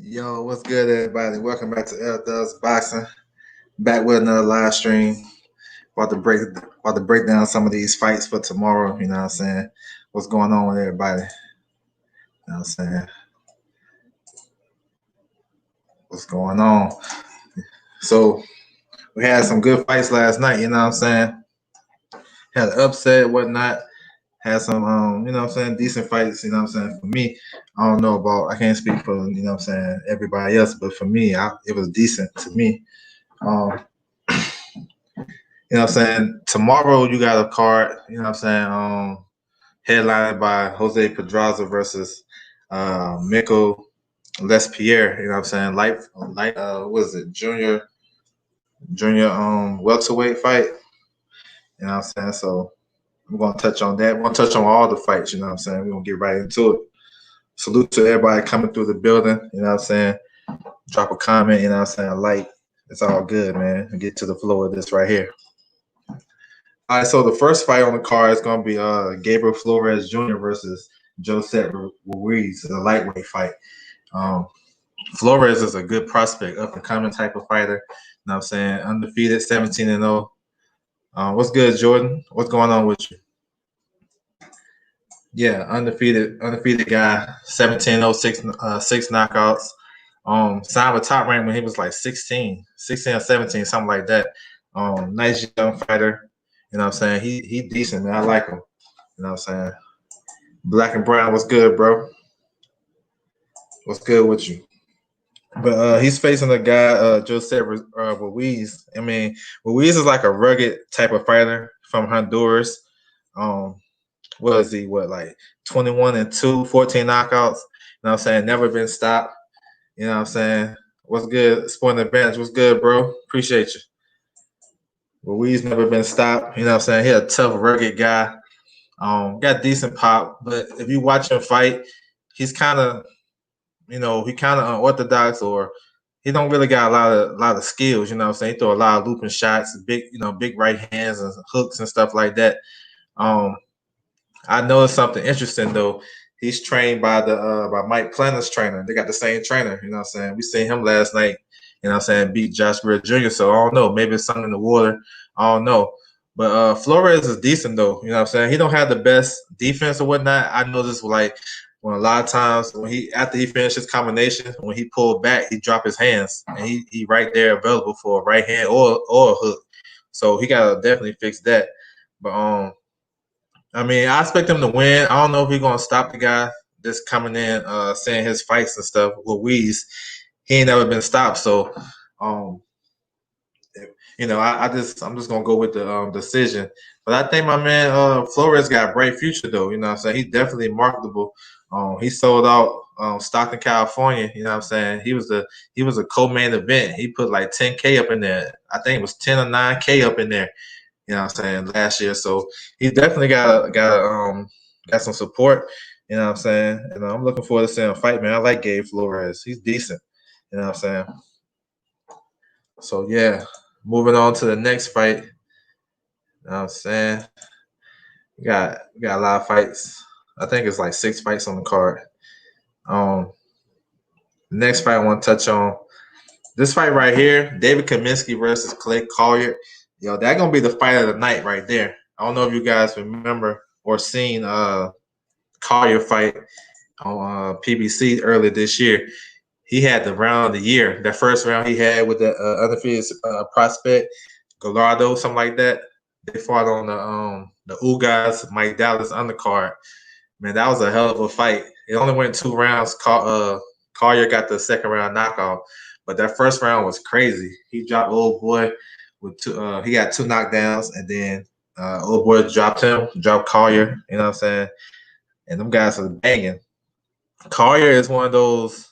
Yo, what's good, everybody? Welcome back to L Dubs Boxing. Back with another live stream. About to break down some of these fights for tomorrow. You know what I'm saying? What's going on with everybody? You know what I'm saying? What's going on? So we had some good fights last night. You know what I'm saying? Had an upset, whatnot. Had some, you know what I'm saying, decent fights. You know what I'm saying? For me, I don't know about. I can't speak for you know what I'm saying everybody else, but for me, it was decent to me. Um, You know what I'm saying? Tomorrow you got a card, you know what I'm saying, headlined by Jose Pedraza versus Mikko Lespierre, you know what I'm saying? What is it, junior welterweight fight. You know what I'm saying? So we're gonna touch on that. We're gonna touch on all the fights, you know what I'm saying? We're gonna get right into it. Salute to everybody coming through the building, you know what I'm saying? Drop a comment, you know what I'm saying, like. It's all good, man. Get to the flow of this right here. All right, so the first fight on the card is going to be Gabriel Flores Jr. versus Joseph Ruiz, a lightweight fight. Um, Flores is a good prospect, up and coming type of fighter. You know what I'm saying? Undefeated, 17-0. What's good, Jordan? What's going on with you? Yeah, undefeated guy, 17-0, six knockouts. Signed with Top Rank when he was like 16 or 17, something like that. Nice young fighter. You know what I'm saying? He decent, man. I like him. You know what I'm saying? Black and Brown, what's good, bro? What's good with you? But he's facing a guy, Joseph Ruiz. I mean, Ruiz is like a rugged type of fighter from Honduras. Um, what is he? What, like 21-2, 14 knockouts? You know what I'm saying? Never been stopped. You know what I'm saying? What's good? Sporting Advantage, what's good, bro? Appreciate you. Ruiz never been stopped. You know what I'm saying? He a tough, rugged guy. Got decent pop, but if you watch him fight, he's kind of, he kind of unorthodox, or he don't really got a lot of skills. You know what I'm saying? He throw a lot of looping shots, big right hands and hooks and stuff like that. Um, I noticed something interesting though. He's trained by Mike Planner's trainer. They got the same trainer. You know what I'm saying? We seen him last night. You know what I'm saying? Beat Josh Greer Jr. So I don't know. Maybe it's something in the water. I don't know. But Flores is decent though. You know what I'm saying? He don't have the best defense or whatnot. I noticed like when a lot of times when after he finished his combination, when he pulled back, he dropped his hands and he right there available for a right hand or a hook. So he gotta definitely fix that. But I mean, I expect him to win. I don't know if he's gonna stop the guy just coming in, saying his fights and stuff. Louise, he ain't never been stopped. So, um, I'm just gonna go with the decision. But I think my man Flores got a bright future though. You know what I'm saying? He's definitely marketable. He sold out Stockton, California. You know what I'm saying? He was a co-main event. He put like 10K up in there. I think it was 10 or 9K up in there. You know what I'm saying, last year. So he's definitely got some support. You know what I'm saying? And I'm looking forward to seeing him fight, man. I like Gabe Flores. He's decent. You know what I'm saying? So yeah, moving on to the next fight. You know what I'm saying? We got a lot of fights. I think it's like 6 fights on the card. Next fight I want to touch on. This fight right here, David Kaminsky versus Clay Collier. Yo, that's gonna be the fight of the night right there. I don't know if you guys remember or seen Collier fight on PBC earlier this year. He had the round of the year. That first round he had with the undefeated prospect Gallardo, something like that. They fought on the Ugas Mike Dallas undercard. Man, that was a hell of a fight. It only went 2 rounds. Collier got the second round knockout, but that first round was crazy. He dropped old boy with 2. He got 2 knockdowns, and then old boy dropped Collier. You know what I'm saying? And them guys are banging. Collier is one of those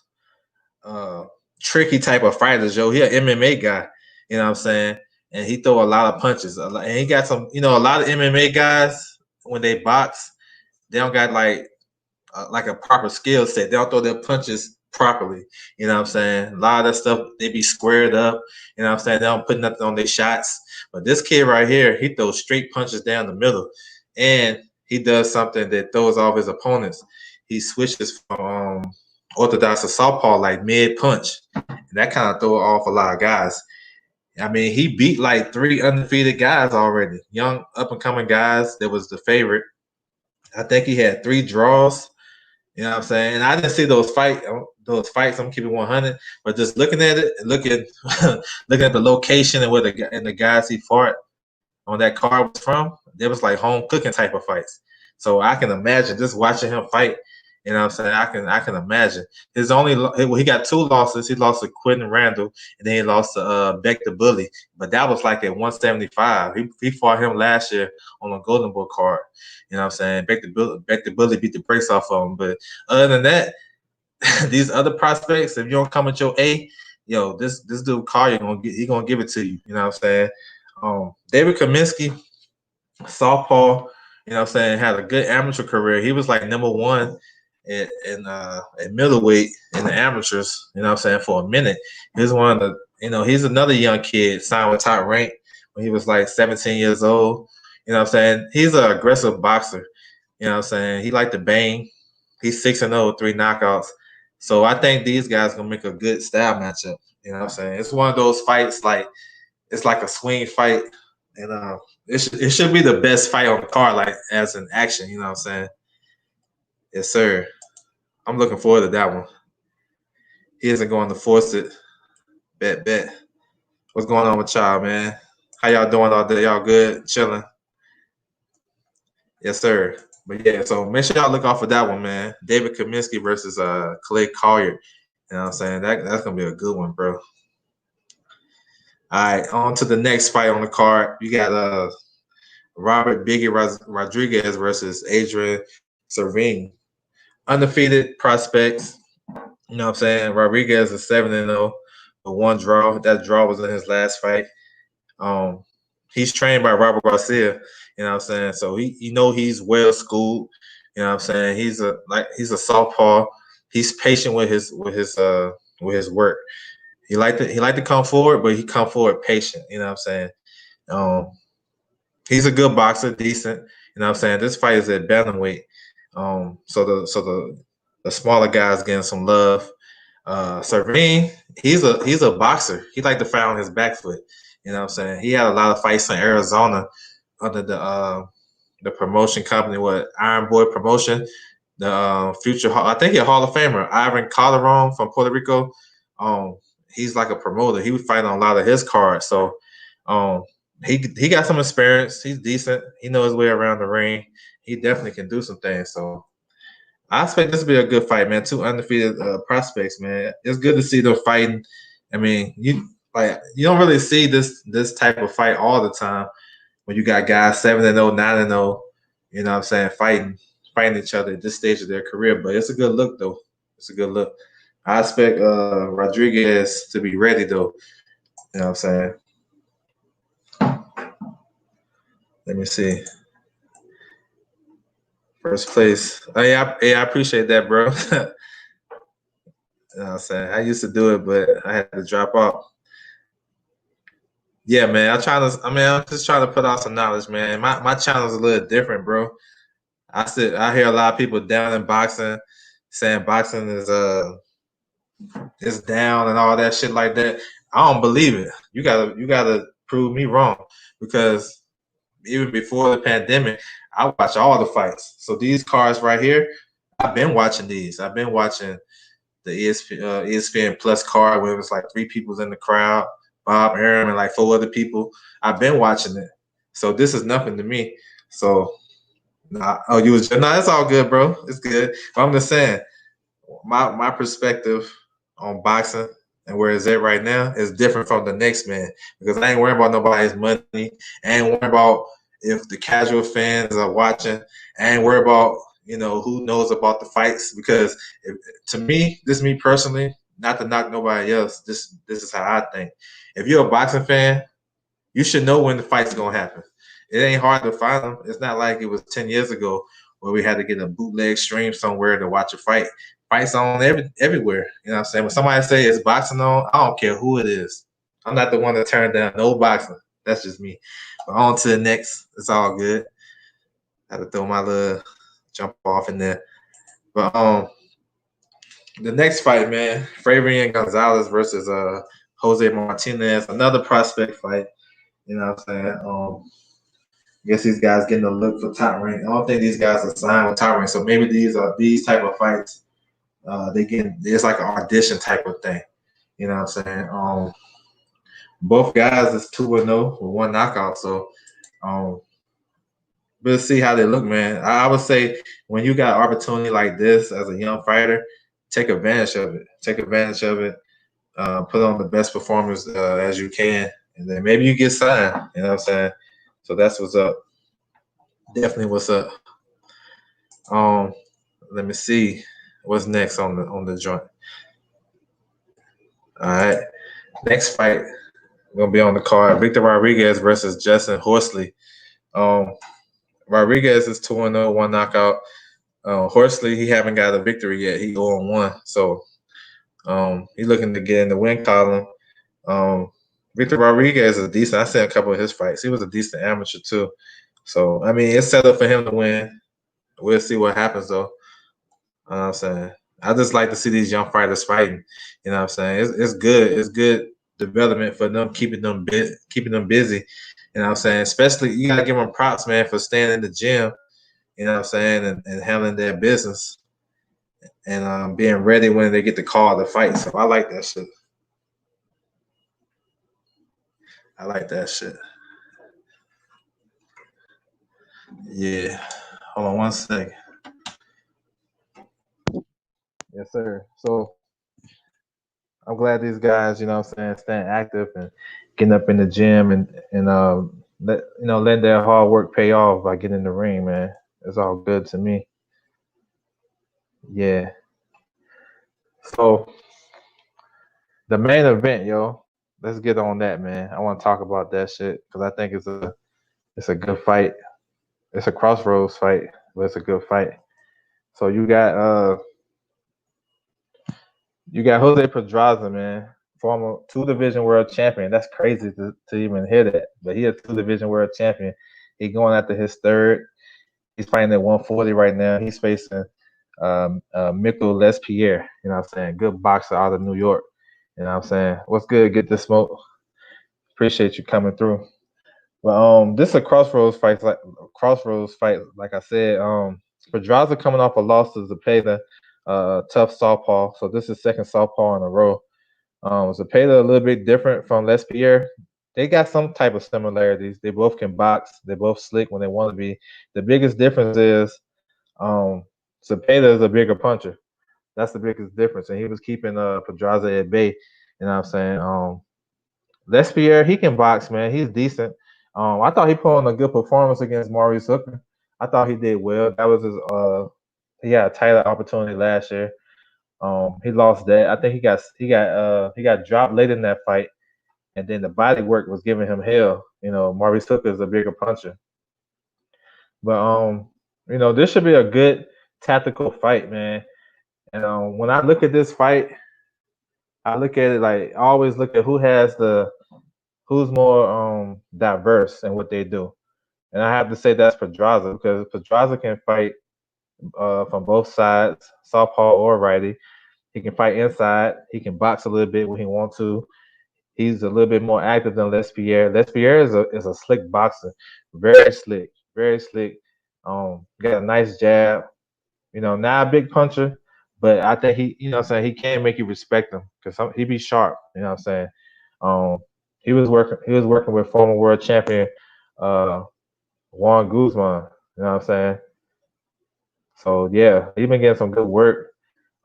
tricky type of fighters, Joe. He an MMA guy. You know what I'm saying? And he throw a lot of punches. And he got some. A lot of MMA guys when they box, they don't got like a proper skill set. They don't throw their punches properly. You know what I'm saying? A lot of that stuff, they be squared up. You know what I'm saying? They don't put nothing on their shots. But this kid right here, he throws straight punches down the middle. And he does something that throws off his opponents. He switches from orthodox or southpaw, like mid punch. And that kind of throw off a lot of guys. I mean, he beat like 3 undefeated guys already, young up and coming guys. That was the favorite. I think he had 3 draws. You know what I'm saying? And I didn't see those fights. I'm keeping 100, but just looking at it and looking looking at the location and where the guys he fought on that card was from, it was like home cooking type of fights. So I can imagine just watching him fight. You know what I'm saying? I can imagine. He got 2 losses. He lost to Quentin Randall, and then he lost to Beck the Bully. But that was like at 175. He fought him last year on a Golden Boy card. You know what I'm saying? Beck the Bully beat the brakes off of him. But other than that, these other prospects, if you don't come with your A, this dude Collier gonna give it to you. You know what I'm saying? David Kaminsky, southpaw, you know what I'm saying, had a good amateur career. He was like number 1 at middleweight in the amateurs, you know what I'm saying, for a minute. He's one of the, he's another young kid signed with Top Rank when he was like 17 years old. You know what I'm saying? He's an aggressive boxer. You know what I'm saying? He liked to bang. He's 6-0, 3 knockouts. So I think these guys gonna make a good style matchup. You know what I'm saying? It's one of those fights it's like a swing fight, and it should be the best fight on the card, like as an action. You know what I'm saying? Yes, sir. I'm looking forward to that one. He isn't going to force it. Bet. What's going on with y'all, man? How y'all doing all day? Y'all good? Chilling? Yes, sir. But yeah, so make sure y'all look out for that one, man. David Kaminsky versus Clay Collier. You know what I'm saying? That's gonna be a good one, bro. All right, on to the next fight on the card. You got Robert Biggie Rodriguez versus Adrian Servine. Undefeated prospects. You know what I'm saying? Rodriguez is 7-0 with 1 draw. That draw was in his last fight. He's trained by Robert Garcia. You know what I'm saying? So he's well schooled. You know what I'm saying? He's a southpaw. He's patient with his work. He like to come forward, but he come forward patient. You know what I'm saying? He's a good boxer, decent. You know what I'm saying? This fight is at bantamweight. So the smaller guys getting some love. Servine, he's a boxer. He like to fight on his back foot. You know what I'm saying? He had a lot of fights in Arizona under the promotion company, Iron Boy Promotion. The future, I think he's a Hall of Famer, Ivan Calderon from Puerto Rico. He's like a promoter. He was fighting on a lot of his cards. So he got some experience. He's decent. He knows his way around the ring. He definitely can do some things. So I expect this to be a good fight, man. 2 undefeated prospects, man. It's good to see them fighting. I mean, you don't really see this type of fight all the time when you got guys 7-0, 9-0. You know what I'm saying? Fighting each other at this stage of their career. But it's a good look, though. It's a good look. I expect Rodriguez to be ready, though. You know what I'm saying? Let me see. First place. Hey, I appreciate that, bro. You know what I'm saying? I used to do it, but I had to drop off. Yeah, man. I'm just trying to put out some knowledge, man. My channel's a little different, bro. I hear a lot of people down in boxing saying boxing is down and all that shit like that. I don't believe it. You gotta prove me wrong, because even before the pandemic, I watch all the fights. So these cards right here, I've been watching these. I've been watching the ESPN Plus card where it was like 3 people's in the crowd, Bob Arum and like 4 other people. I've been watching it. So this is nothing to me. So that's all good, bro. It's good. But I'm just saying, my perspective on boxing and where it's at right now is different from the next man, because I ain't worried about nobody's money. I ain't worried about if the casual fans are watching. I ain't worried about who knows about the fights, because to me, this is me personally, not to knock nobody else. This is how I think. If you're a boxing fan, you should know when the fight's gonna happen. It ain't hard to find them. It's not like it was 10 years ago where we had to get a bootleg stream somewhere to watch a fight. Fights on everywhere. You know what I'm saying? When somebody say it's boxing on, I don't care who it is. I'm not the one to turn down no boxing. That's just me. But on to the next. It's all good. I had to throw my little jump off in there. But The next fight, man, Fabian Gonzalez versus Jose Martinez, another prospect fight. You know what I'm saying? I guess these guys getting a look for top rank. I don't think these guys are signed with top rank, so maybe these are these type of fights. They get it's like an audition type of thing. You know what I'm saying? Both guys is 2-0 with one knockout, so um, we'll see how they look, man. I would say when you got opportunity like this as a young fighter, take advantage of it. Take advantage of it. Put on the best performance as you can, and then maybe you get signed. You know what I'm saying? So that's what's up. Definitely what's up. Um, Let me see what's next on the joint. All right, next fight gonna be on the card: Victor Rodriguez versus Justin Horsley. Um, Rodriguez is 2-0, one knockout. Horsley, he haven't got a victory yet. He 0-1, so he's looking to get in the win column. Victor Rodriguez is decent. I seen a couple of his fights. He was a decent amateur too. So I mean, it's set up for him to win. We'll see what happens though. You know what I'm saying? I just like to see these young fighters fighting. You know what I'm saying? It's good. It's good development for them, keeping them busy. You know what I'm saying? Especially you gotta give them props, man, for staying in the gym. You know what I'm saying, and handling their business and being ready when they get the call to fight. So I like that shit. I like that shit. Yeah. Hold on one second. Yes, sir. So I'm glad these guys, you know what I'm saying, staying active and getting up in the gym and letting their hard work pay off by getting in the ring, man. It's all good to me. Yeah. So the main event, yo. Let's get on that, man. I want to talk about that shit because I think it's a good fight. It's a crossroads fight, but it's a good fight. So you got Jose Pedraza, man, former two-division world champion. That's crazy to even hear that. But he a two-division world champion. He going after his third. He's fighting at 140 right now. He's facing Mikkel Lespierre. You know what I'm saying? Good boxer out of New York. You know what I'm saying? What's good? Get the smoke. Appreciate you coming through. But this is a crossroads fight. Like I said, Pedraza coming off a loss to Zepeda, tough southpaw. So this is second southpaw in a row. Zepeda a little bit different from Lespierre. They got some type of similarities. They both can box. They both slick when they want to be. The biggest difference is Zepeda is a bigger puncher. That's the biggest difference. And he was keeping Pedraza at bay. You know what I'm saying? Lespierre, he can box, man. He's decent. I thought he put on a good performance against Maurice Hooker. I thought he did well. That was his he had a title opportunity last year. He lost that. I think he got dropped late in that fight, and then the body work was giving him hell. You know, Maurice Hooker is a bigger puncher. But this should be a good tactical fight, man. And when I look at this fight, I look at it like I always look at who's more diverse in what they do. And I have to say that's Pedraza because Pedraza can fight from both sides, southpaw or righty. He can fight inside. He can box a little bit when he wants to. He's a little bit more active than Lespierre. Lespierre is a slick boxer, very slick, very slick. Got a nice jab. Not a big puncher, but I think what I'm saying, he can make you respect him because he be sharp. You know what I'm saying? Um, he was working with former world champion uh, Juan Guzman. You know what I'm saying? So yeah, he been getting some good work.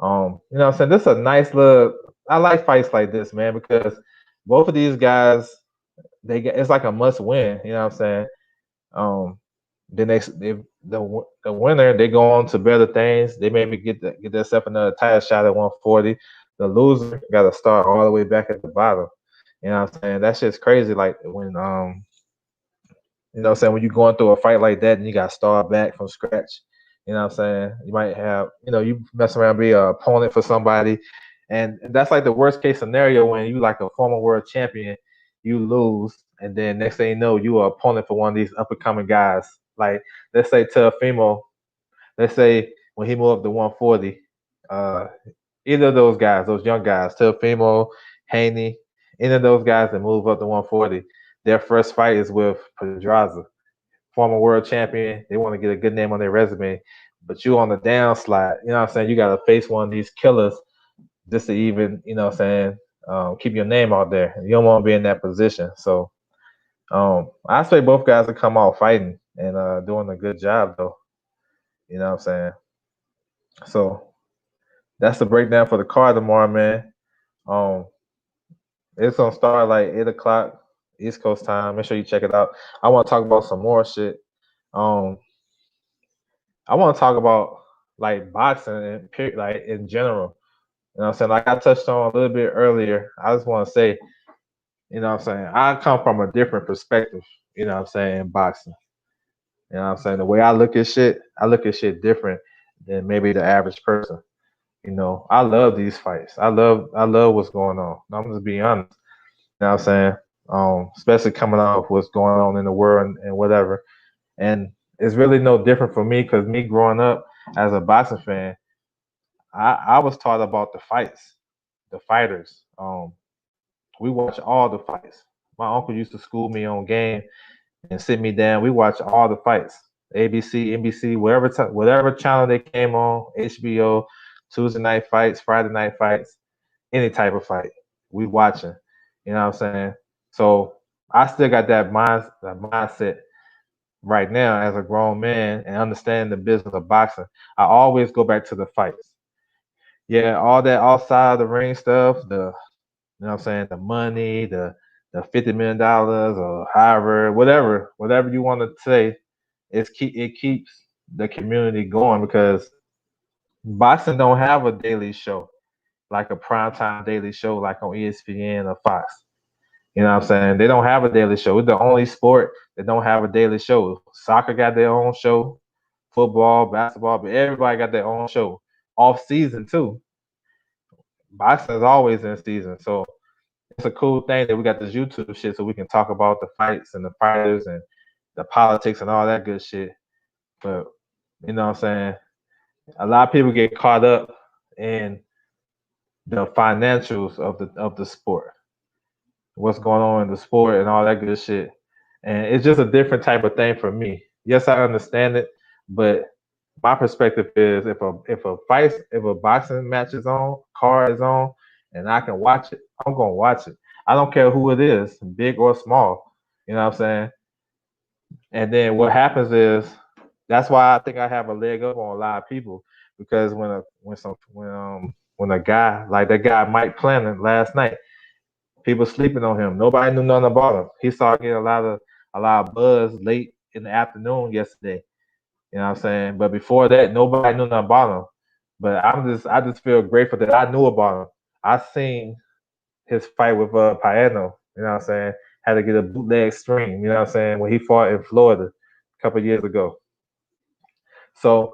You know what I'm saying? This is a nice little. I like fights like this, man, because both of these guys, it's like a must win. You know what I'm saying? Um, then the winner, they go on to better things. They maybe get themselves another title shot at 140. The loser got to start all the way back at the bottom. You know what I'm saying? That shit's crazy. Like when what I'm saying, when you're going through a fight like that and you got to start back from scratch. You know what I'm saying? You might have, you mess around, be an opponent for somebody. And that's like the worst case scenario when you like a former world champion, you lose, and then next thing you know, you are opponent for one of these up and coming guys. Like let's say Teofimo, let's say when he moved up to 140, Either of those guys, those young guys, Teofimo, Haney, any of those guys that move up to 140, their first fight is with Pedraza, former world champion. They want to get a good name on their resume, but you on the downslide. You know what I'm saying? You got to face one of these killers just to even, you know what I'm saying, keep your name out there. You don't want to be in that position. So I say both guys will come out fighting and doing a good job, though. You know what I'm saying? So that's the breakdown for the card tomorrow, man. Um, it's gonna start like 8 o'clock East Coast time. Make sure you check it out. I want to talk about some more shit. Um, I want to talk about like boxing and like in general. You know what I'm saying? Like I touched on a little bit earlier. I just want to say, you know what I'm saying? I come from a different perspective. You know what I'm saying? In boxing. You know what I'm saying? The way I look at shit different than maybe the average person. You know, I love these fights. I love what's going on. I'm just being honest. You know what I'm saying? Especially coming off what's going on in the world and whatever. And it's really no different for me because me growing up as a boxing fan, I was taught about the fights, the fighters. We watch all the fights. My uncle used to school me on game and sit me down. We watch all the fights. ABC, NBC, whatever channel they came on, HBO, Tuesday night fights, Friday night fights, any type of fight. We watching. You know what I'm saying? So I still got that mindset right now as a grown man and understanding the business of boxing. I always go back to the fights. Yeah, all that outside the ring stuff, you know what I'm saying, the money, the $50 million or however, whatever you want to say, it keeps the community going because boxing don't have a daily show like a primetime daily show like on ESPN or Fox. You know what I'm saying? They don't have a daily show. It's the only sport that don't have a daily show. Soccer got their own show, football, basketball, but everybody got their own show. Off season too. Boxing is always in season. So it's a cool thing that we got this YouTube shit so we can talk about the fights and the fighters and the politics and all that good shit. But you know what I'm saying? A lot of people get caught up in the financials of the sport. What's going on in the sport and all that good shit. And it's just a different type of thing for me. Yes, I understand it, but my perspective is if a boxing match is on, card is on, and I can watch it, I'm gonna watch it. I don't care who it is, big or small. You know what I'm saying? And then what happens is that's why I think I have a leg up on a lot of people because when a guy like that guy Mike Plannon last night, people sleeping on him. Nobody knew nothing about him. He started getting a lot of buzz late in the afternoon yesterday. You know what I'm saying? But before that, nobody knew nothing about him. But I just feel grateful that I knew about him. I seen his fight with Piano. You know what I'm saying? Had to get a bootleg stream. You know what I'm saying? When he fought in Florida a couple of years ago. So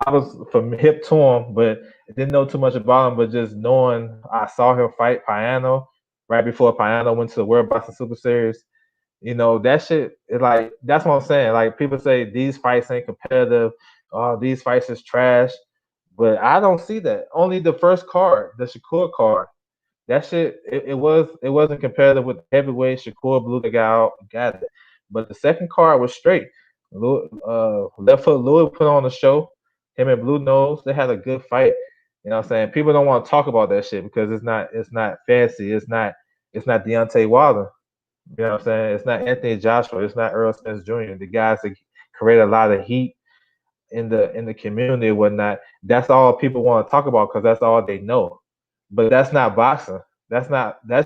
I was from hip to him, but didn't know too much about him. But just knowing I saw him fight Piano right before Piano went to the World Boxing Super Series. You know, that shit is like that's what I'm saying. Like people say these fights ain't competitive, these fights is trash. But I don't see that. Only the first card, the Shakur card. That shit it wasn't competitive with heavyweight. Shakur blew the guy out, got it. But the second card was straight. Left Foot Louis put on the show. Him and Blue Nose, they had a good fight. You know what I'm saying? People don't want to talk about that shit because it's not fancy. It's not Deontay Wilder. You know what I'm saying? It's not Anthony Joshua. It's not Earl Spence Jr. The guys that create a lot of heat in the community and whatnot. That's all people want to talk about because that's all they know. But that's not boxing. That's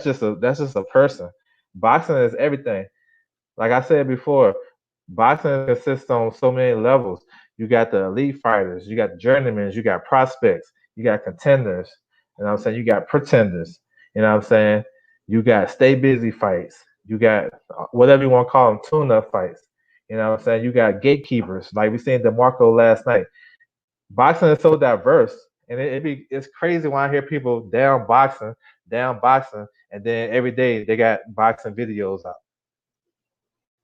just a person. Boxing is everything. Like I said before, boxing consists on so many levels. You got the elite fighters, you got the journeymen, you got prospects, you got contenders. You know what I'm saying? You got pretenders. You know what I'm saying? You got stay busy fights. You got whatever you want to call them, tune-up fights. You know what I'm saying? You got gatekeepers, like we seen DeMarco last night. Boxing is so diverse, and it's crazy when I hear people down boxing, and then every day they got boxing videos out,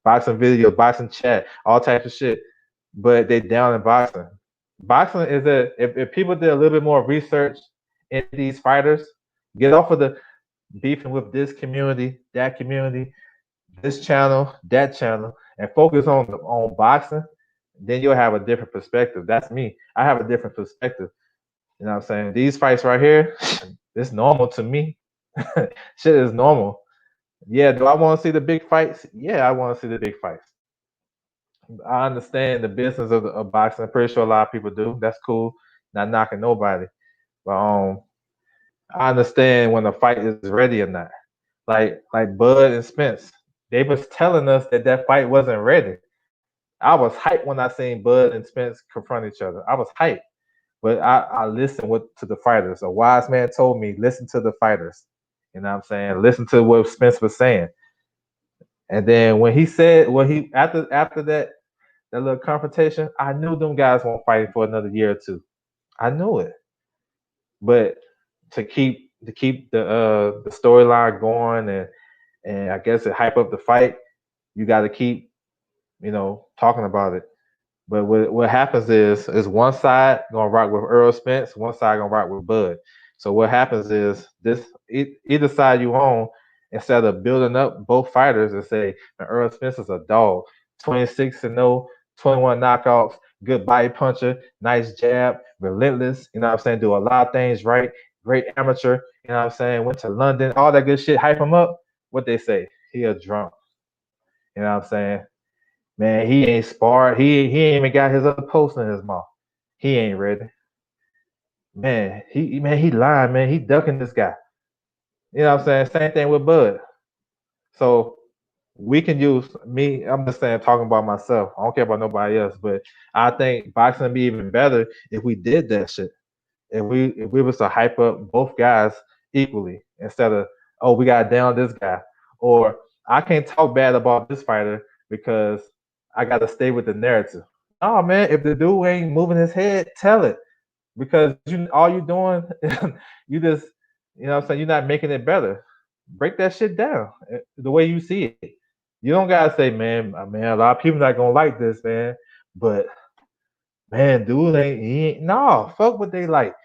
boxing video, boxing chat, all types of shit. But they down in boxing. Boxing is if people did a little bit more research in these fighters. Get off of the beefing with this community, that community, this channel, that channel, and focus on boxing. Then you'll have a different perspective. That's me. I have a different perspective. You know what I'm saying? These fights right here, it's normal to me. Shit is normal. Yeah, do I want to see the big fights? Yeah, I want to see the big fights. I understand the business of boxing. I'm pretty sure a lot of people do. That's cool. Not knocking nobody. But I understand when a fight is ready or not. Like Bud and Spence, they was telling us that fight wasn't ready. I was hyped when I seen Bud and Spence confront each other. I was hyped. But I listened to the fighters. A wise man told me, listen to the fighters. You know what I'm saying? Listen to what Spence was saying. And then when he said after that little confrontation, I knew them guys won't fight for another year or two. I knew it. But to keep the storyline going and I guess to hype up the fight, you got to keep talking about it. But what happens is one side gonna rock with Earl Spence, one side gonna rock with Bud. So what happens is either side you own, instead of building up both fighters and say Earl Spence is a dog, 26-0, 21 knockouts, good body puncher, nice jab, relentless. You know what I'm saying? Do a lot of things right, great amateur. You know what I'm saying? Went to London, all that good shit. Hype him up. What they say? He a drunk. You know what I'm saying? Man, he ain't sparred. He ain't even got his other post in his mouth. He ain't ready. Man, he lying, man. He ducking this guy. You know what I'm saying? Same thing with Bud. So we can use me. I'm just saying, talking about myself. I don't care about nobody else. But I think boxing would be even better if we did that shit. If we was to hype up both guys equally instead of, oh, we got down this guy, or I can't talk bad about this fighter because I got to stay with the narrative. Oh man, if the dude ain't moving his head, tell it, because all you doing, you just, you know what I'm saying, you're not making it better. Break that shit down the way you see it. You don't gotta say, man, a lot of people not gonna like this, man, but man, dude he ain't no, fuck what they like.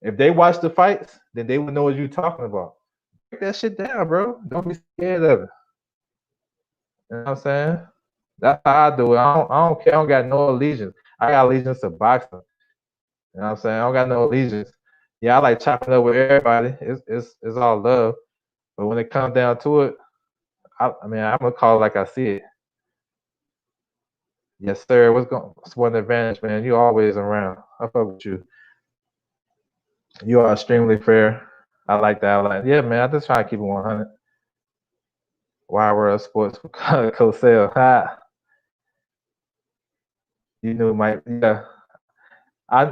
If they watch the fights, then they would know what you're talking about. Break that shit down, bro. Don't be scared of it. You know what I'm saying? That's how I do it. I don't care. I don't got no allegiance. I got allegiance to boxing. You know what I'm saying? I don't got no allegiance. Yeah, I like chopping up with everybody. It's all love. But when it comes down to it, I mean, I'm gonna call it like I see it. Yes, sir. What's one advantage, man? You always around. I fuck with you. You are extremely fair. I like that. Yeah, man. I just try to keep it 100. Wide World Sports Cosell. Ha. You knew yeah. I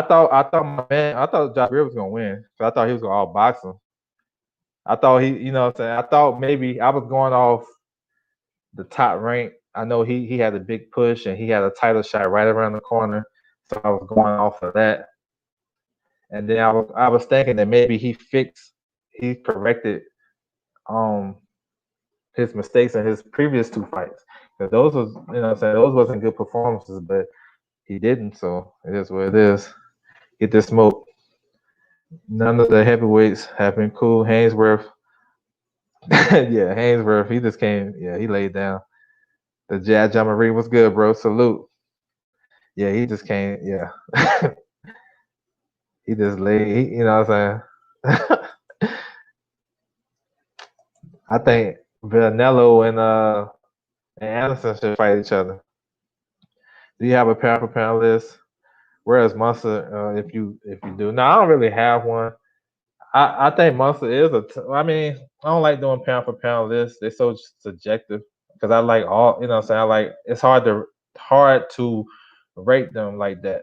thought Josh Greer was gonna win. So I thought he was gonna outbox him. I thought you know what I'm saying? I thought maybe I was going off the top rank. I know he had a big push and he had a title shot right around the corner. So I was going off of that. And then I was thinking that maybe he corrected his mistakes in his previous two fights. Because those was, you know what I'm saying, those wasn't good performances, but he didn't, so it is what it is. Get this smoke. None of the heavyweights have been cool. Hainsworth, yeah, Hainsworth, he just came, yeah, he laid down. The Jad Jamari was good, bro. Salute. Yeah, he just came, yeah. He just laid, you know what I'm saying? I think Villanello and Anderson should fight each other. Do you have a pound for pound list? Whereas Munster, if you do, now I don't really have one. I think Munster is I mean, I don't like doing pound for pound lists. They're so subjective because I like all, you know what I'm saying? It's hard to rate them like that.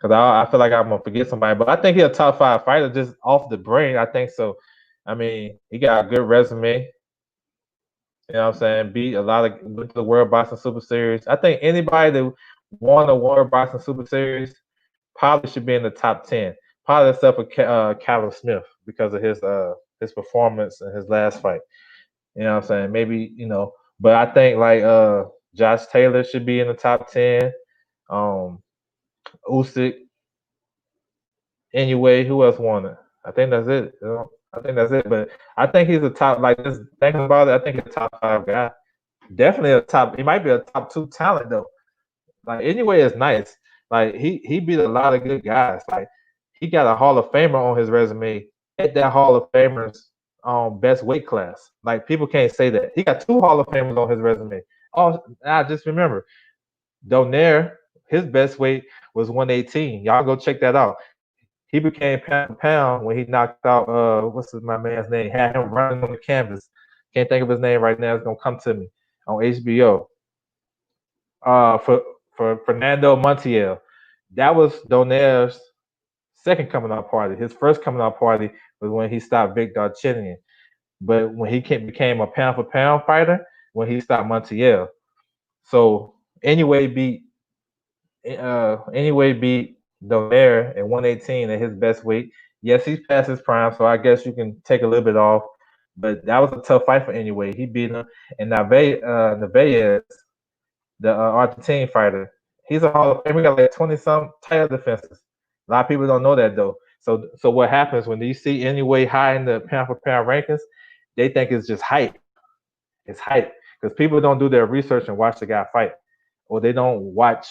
Because I feel like I'm gonna forget somebody, but I think he's a top 5 fighter just off the brain. I think so. I mean, he got a good resume. You know what I'm saying? Beat a lot of the World Boxing Super Series. I think anybody that won the World Boxing Super Series probably should be in the top 10. Probably except for Callum Smith because of his performance in his last fight. You know what I'm saying? Maybe, but I think like Josh Taylor should be in the top 10. Usyk, Anyway, who else won it? I think that's it. I think that's it. But I think he's a top. Like just thinking about it, I think he's a top 5 guy. Definitely a top. He might be a top 2 talent though. Like anyway, is nice. Like he beat a lot of good guys. Like he got a Hall of Famer on his resume. At that Hall of Famers best weight class. Like people can't say that. He got 2 Hall of Famers on his resume. Oh, I just remember Donaire, his best weight was 118. Y'all go check that out. He became pound for pound when he knocked out my man's name? Had him running on the canvas. Can't think of his name right now. It's gonna come to me on HBO. For Fernando Montiel. That was Donaire's second coming out party. His first coming out party was when he stopped Vic Darchinyan. But when he became a pound for pound fighter, when he stopped Montiel. So anyway beat Donaire at 118 at his best weight. Yes, he's past his prime, so I guess you can take a little bit off. But that was a tough fight for Anyway. He beat him. And Narvaez, the Argentine fighter, he's a Hall of Fame. He got like 20-some title defenses. A lot of people don't know that though. So what happens when you see Anyway high in the pound for pound rankings? They think it's just hype. It's hype because people don't do their research and watch the guy fight, or they don't watch.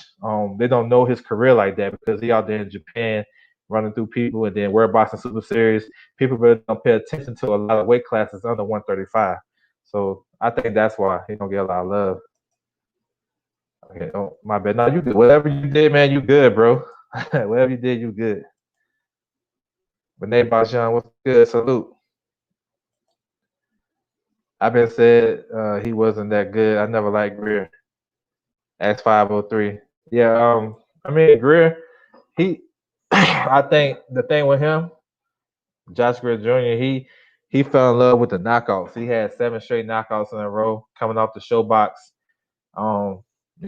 They don't know his career like that because he out there in Japan running through people, and then World Boxing Super Series. People really don't pay attention to a lot of weight classes under 135. So I think that's why he don't get a lot of love. Okay, oh, my bad. No, you good. Whatever you did, man, you good, bro. Whatever you did, you good. Renee Bajan, what's good? Salute. I've been said he wasn't that good. I never liked Greer. X503. Yeah, I mean Greer, he I think the thing with him, Josh Greer Jr., he fell in love with the knockouts. He had 7 straight knockouts in a row coming off the show box. He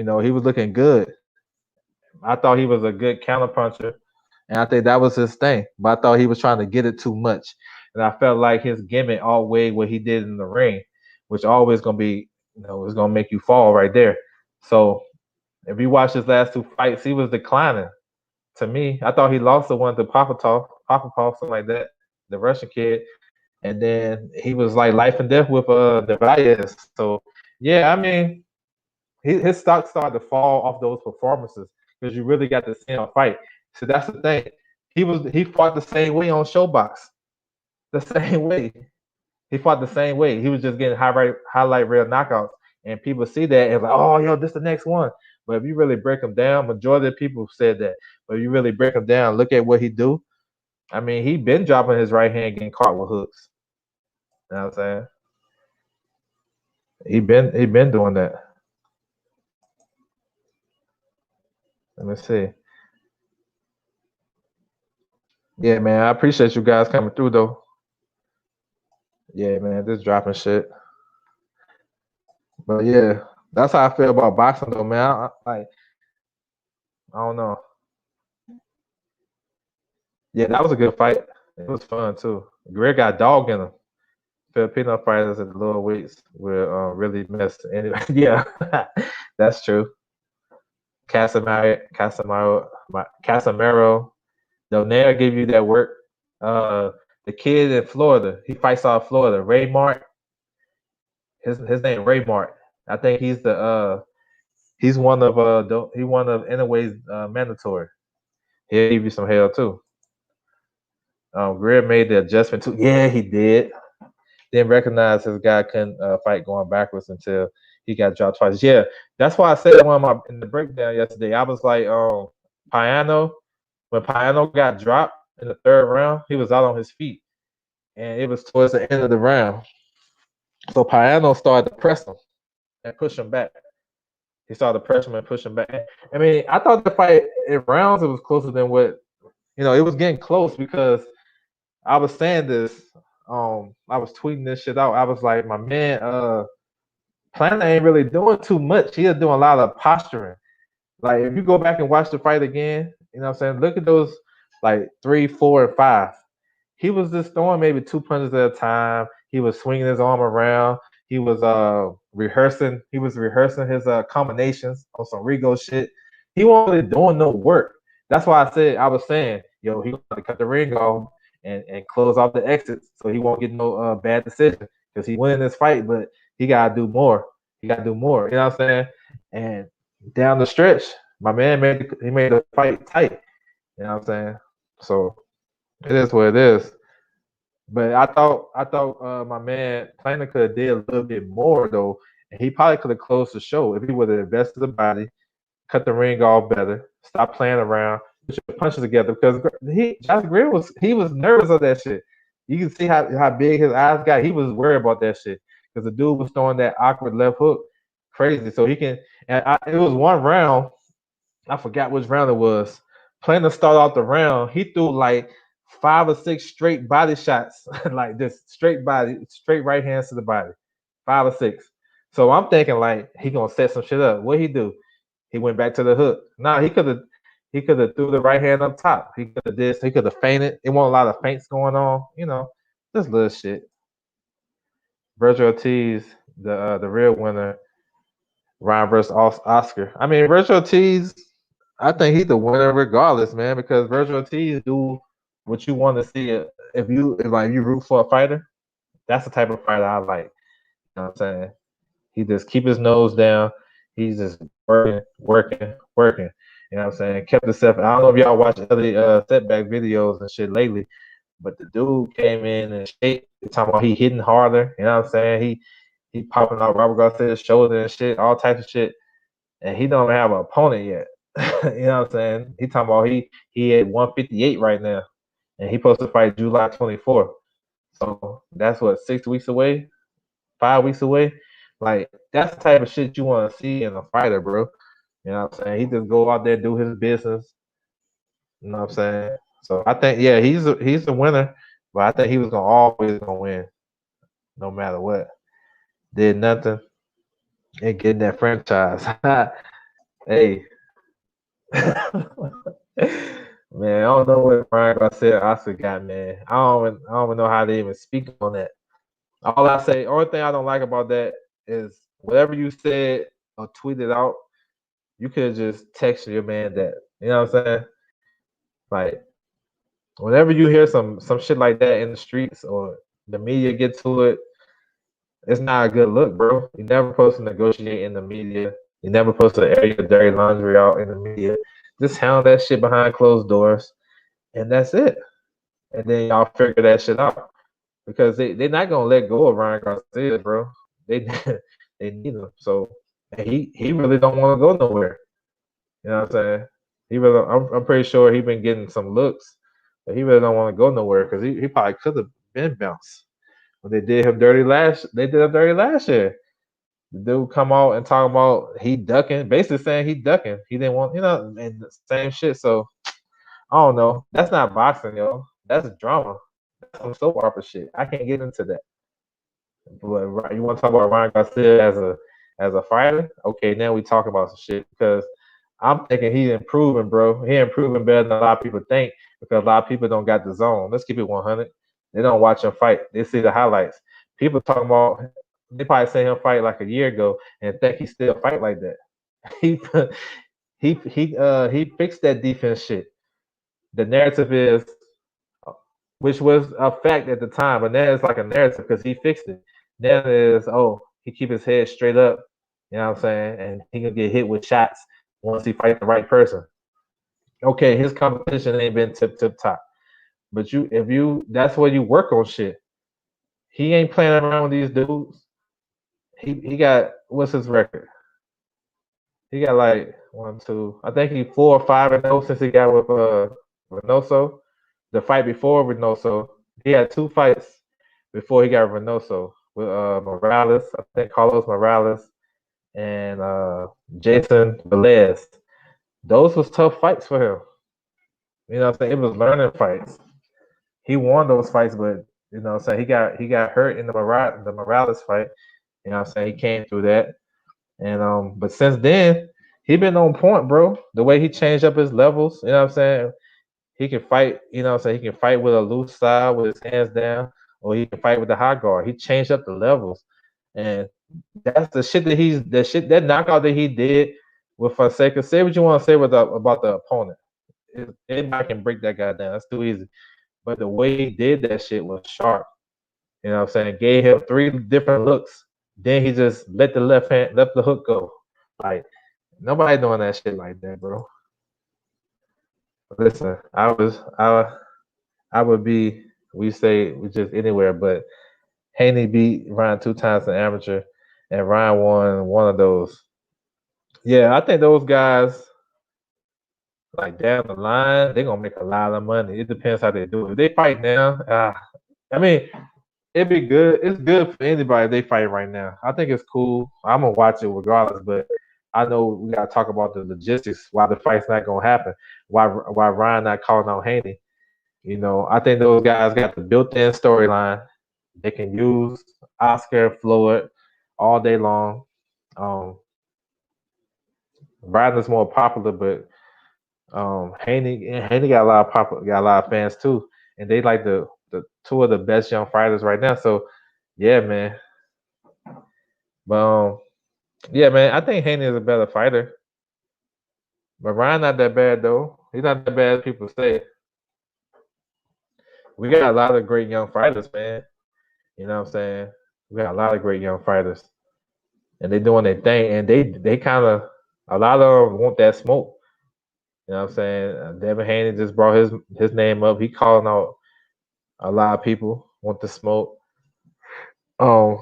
was looking good. I thought he was a good counterpuncher, and I think that was his thing. But I thought he was trying to get it too much, and I felt like his gimmick outweighed what he did in the ring, which always gonna be, it's gonna make you fall right there. So if you watch his last 2 fights, he was declining. To me, I thought he lost the one to Popapov, something like that, the Russian kid, and then he was like life and death with Narvaez. So yeah, I mean, his stock started to fall off those performances because you really got to see him fight. So that's the thing. He fought the same way on Showbox, the same way. He fought the same way. He was just getting highlight reel knockouts, and people see that and like, oh, yo, this the next one. But if you really break him down, majority of people said that. But if you really break him down, look at what he do. I mean, he been dropping his right hand, getting caught with hooks. You know what I'm saying? He been doing that. Let me see. Yeah, man, I appreciate you guys coming through though. Yeah, man, just dropping shit. But yeah, that's how I feel about boxing though, man. I don't know. Yeah, that was a good fight. It was fun too. Greg got dog in him. Filipino fighters at the lower weights will really miss. Anyway, yeah, that's true. Casamaro, Donaire give you that work. The kid in Florida, he fights out of Florida. Ray Mart, his name Ray Mart. I think he's one of Inoue's mandatory. He'll give you some hell too. Greer made the adjustment too. Yeah, he did. Didn't recognize his guy couldn't fight going backwards until he got dropped twice. Yeah, that's why I said in the breakdown yesterday. I was like, Payano, when Payano got dropped in the 3rd round, he was out on his feet, and it was towards the end of the round. So Payano started to press him and push him back. He started to press him and push him back. I mean, I thought the fight in rounds it was closer than what it was getting close because I was saying this. I was tweeting this shit out. I was like, my man, Planet ain't really doing too much. He is doing a lot of posturing. Like if you go back and watch the fight again, you know what I'm saying? Look at those like 3, 4, and 5. He was just throwing maybe 2 punches at a time. He was swinging his arm around. He was rehearsing. He was rehearsing his combinations on some Rigo shit. He wasn't really doing no work. That's why I was saying yo, he got to cut the ring off and close off the exits so he won't get no bad decision because he winning this fight, but he gotta do more. He gotta do more. You know what I'm saying? And down the stretch, my man made the fight tight. You know what I'm saying? So it is what it is. But I thought my man Plana could have did a little bit more though, and he probably could have closed the show if he would have invested the body, cut the ring off better, stop playing around, put your punches together. Because Josh Greer was nervous of that shit. You can see how big his eyes got. He was worried about that shit because the dude was throwing that awkward left hook, crazy. So he can. It was one round. I forgot which round it was. Playing to start off the round, he threw like 5 or 6 straight body shots, like this straight right hands to the body, 5 or 6. So I'm thinking like he gonna set some shit up. What he do? He went back to the hook. Nah, he could have threw the right hand up top. He could have this. He could have feinted. It wasn't a lot of feints going on. Just little shit. Virgil Ortiz, the real winner. Ryan versus Oscar. I mean, Virgil Ortiz, I think he's the winner regardless, man, because Virgil Ortiz do what you want to see. If you root for a fighter, that's the type of fighter I like. You know what I'm saying? He just keep his nose down. He's just working, working, working. You know what I'm saying? Kept himself. I don't know if y'all watch other setback videos and shit lately, but the dude came in and shape. Talking about he hitting harder. You know what I'm saying? He popping out Robert Garcia's shoulder and shit, all types of shit, and he don't have an opponent yet. You know what I'm saying? He talking about he at 158 right now, and he supposed to fight July 24th. So that's what 6 weeks away, 5 weeks away. Like that's the type of shit you want to see in a fighter, bro. You know what I'm saying? He just go out there do his business. You know what I'm saying? So I think he's a winner, but I think he was always gonna win, no matter what. Did nothing and getting that franchise. Hey. Man, I don't know what Brian Garcia Oscar got, man. I don't even know how to even speak on that. Only thing I don't like about that is whatever you said or tweeted out, you could just text your man that. You know what I'm saying? Like whenever you hear some shit like that in the streets or the media get to it, it's not a good look, bro. You never supposed to negotiate in the media. You never supposed to air your dirty laundry out in the media. Just handle that shit behind closed doors, and that's it. And then y'all figure that shit out because they're not gonna let go of Ryan Garcia, bro. They they need him. So he really don't want to go nowhere. You know what I'm saying? I'm pretty sure he been getting some looks, but he really don't want to go nowhere because he probably could have been bounced. When they did him dirty last year. The dude come out and talk about he ducking, basically saying he ducking. He didn't want, and the same shit. So I don't know. That's not boxing, yo. That's drama. That's some soap opera shit. I can't get into that. But you want to talk about Ryan Garcia as a fighter? Okay, now we talk about some shit because I'm thinking he's improving, bro. He improving better than a lot of people think because a lot of people don't got the zone. Let's keep it 100. They don't watch him fight. They see the highlights. People talking about they probably seen him fight like a year ago and think he still fight like that. He he fixed that defense shit. The narrative is, which was a fact at the time, but now it's like a narrative because he fixed it. Now it is, he keep his head straight up, you know what I'm saying, and he can get hit with shots once he fight the right person. Okay, his competition ain't been tip top, but that's where you work on shit. He ain't playing around with these dudes. He got what's his record? He got like 1, 2. I think he 4 or 5-0 since he got with Reynoso. The fight before Reynoso, he had 2 fights before he got Reynoso with Morales. I think Carlos Morales and Jason Velez. Those was tough fights for him. You know what I'm saying? It was learning fights. He won those fights, but you know what I'm saying, he got hurt in the Morales fight. You know what I'm saying? He came through that. And but since then, he been on point, bro. The way he changed up his levels, you know what I'm saying? He can fight, you know what I'm saying? He can fight with a loose side with his hands down, or he can fight with the high guard. He changed up the levels. And that's the shit that knockout that he did with Fonseca. Say what you want to say about the opponent. anybody can break that guy down. That's too easy. But the way he did that shit was sharp. You know what I'm saying? Gave him 3 different looks. Then he just let the hook go. Like nobody doing that shit like that, bro. Listen, I would be we say we just anywhere, but Haney beat Ryan 2 times in amateur, and Ryan won one of those. Yeah, I think those guys like down the line, they're gonna make a lot of money. It depends how they do it. If they fight now, I mean, it'd be good. It's good for anybody if they fight right now. I think it's cool. I'm gonna watch it regardless, but I know we gotta talk about the logistics why the fight's not gonna happen. Why Ryan not calling out Haney. You know, I think those guys got the built-in storyline. They can use Oscar and Floyd all day long. Um, Ryan is more popular, but Haney got a lot of got a lot of fans too, and they like the 2 of the best young fighters right now. So yeah, man. But yeah, man, I think Haney is a better fighter. But Ryan not that bad though. He's not that bad as people say. We got a lot of great young fighters, man. You know what I'm saying? We got a lot of great young fighters, and they doing their thing, and they kind of a lot of them want that smoke. You know what I'm saying? Devin Haney just brought his name up. He calling out a lot of people want the smoke. Um,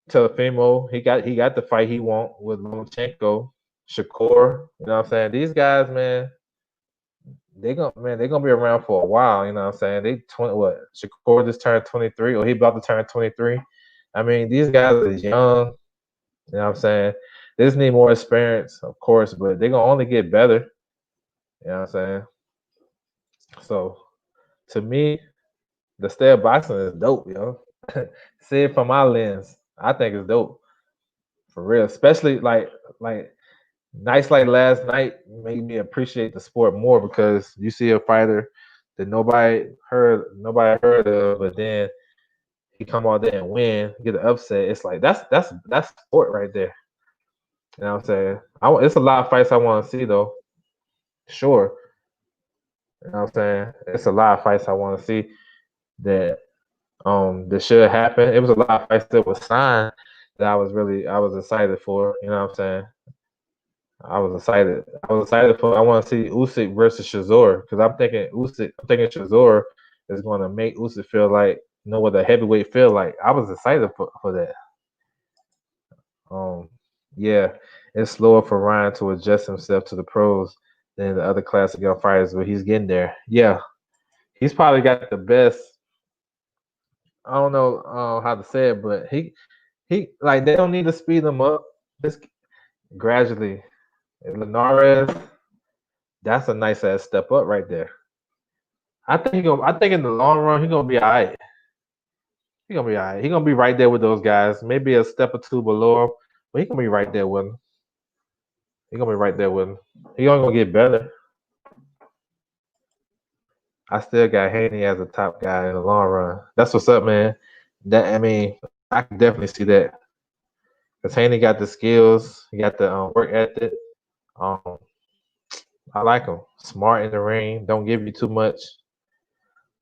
Telefimo, he got the fight he want with Lomachenko, Shakur. You know what I'm saying? These guys, man, they gonna be around for a while. You know what I'm saying? They 20 what? Shakur just turned 23, or he about to turn 23. I mean, these guys are young. You know what I'm saying? They just need more experience, of course, but they're gonna only get better. You know what I'm saying? So to me, the style of boxing is dope, yo. See it from my lens. I think it's dope. For real. Especially like nights like last night made me appreciate the sport more because you see a fighter that nobody heard of, but then he come out there and win, get an upset. It's like that's sport right there. You know what I'm saying? It's a lot of fights I want to see though. Sure. You know what I'm saying? It's a lot of fights I want to see that that should happen. It was a lot of fights that was signed that I was excited for. You know what I'm saying? I was excited. I want to see Usyk versus Shazor because I'm thinking Shazor is going to make Usyk feel like know what the heavyweight feel like. I was excited for that. Yeah, it's slower for Ryan to adjust himself to the pros than the other classic young fighters, but he's getting there. Yeah, he's probably got the best. I don't know how to say it, but he like they don't need to speed him up. Just gradually. And Linares, that's a nice ass step up right there. I think in the long run he gonna be all right. He gonna be all right. He gonna be right there with those guys. Maybe a step or two below him, but he gonna be right there with him. He gonna be right there with him. He only gonna get better. I still got Haney as a top guy in the long run. That's what's up, man. I can definitely see that. Cause Haney got the skills, he got the work ethic. Um, I like him. Smart in the ring. Don't give you too much.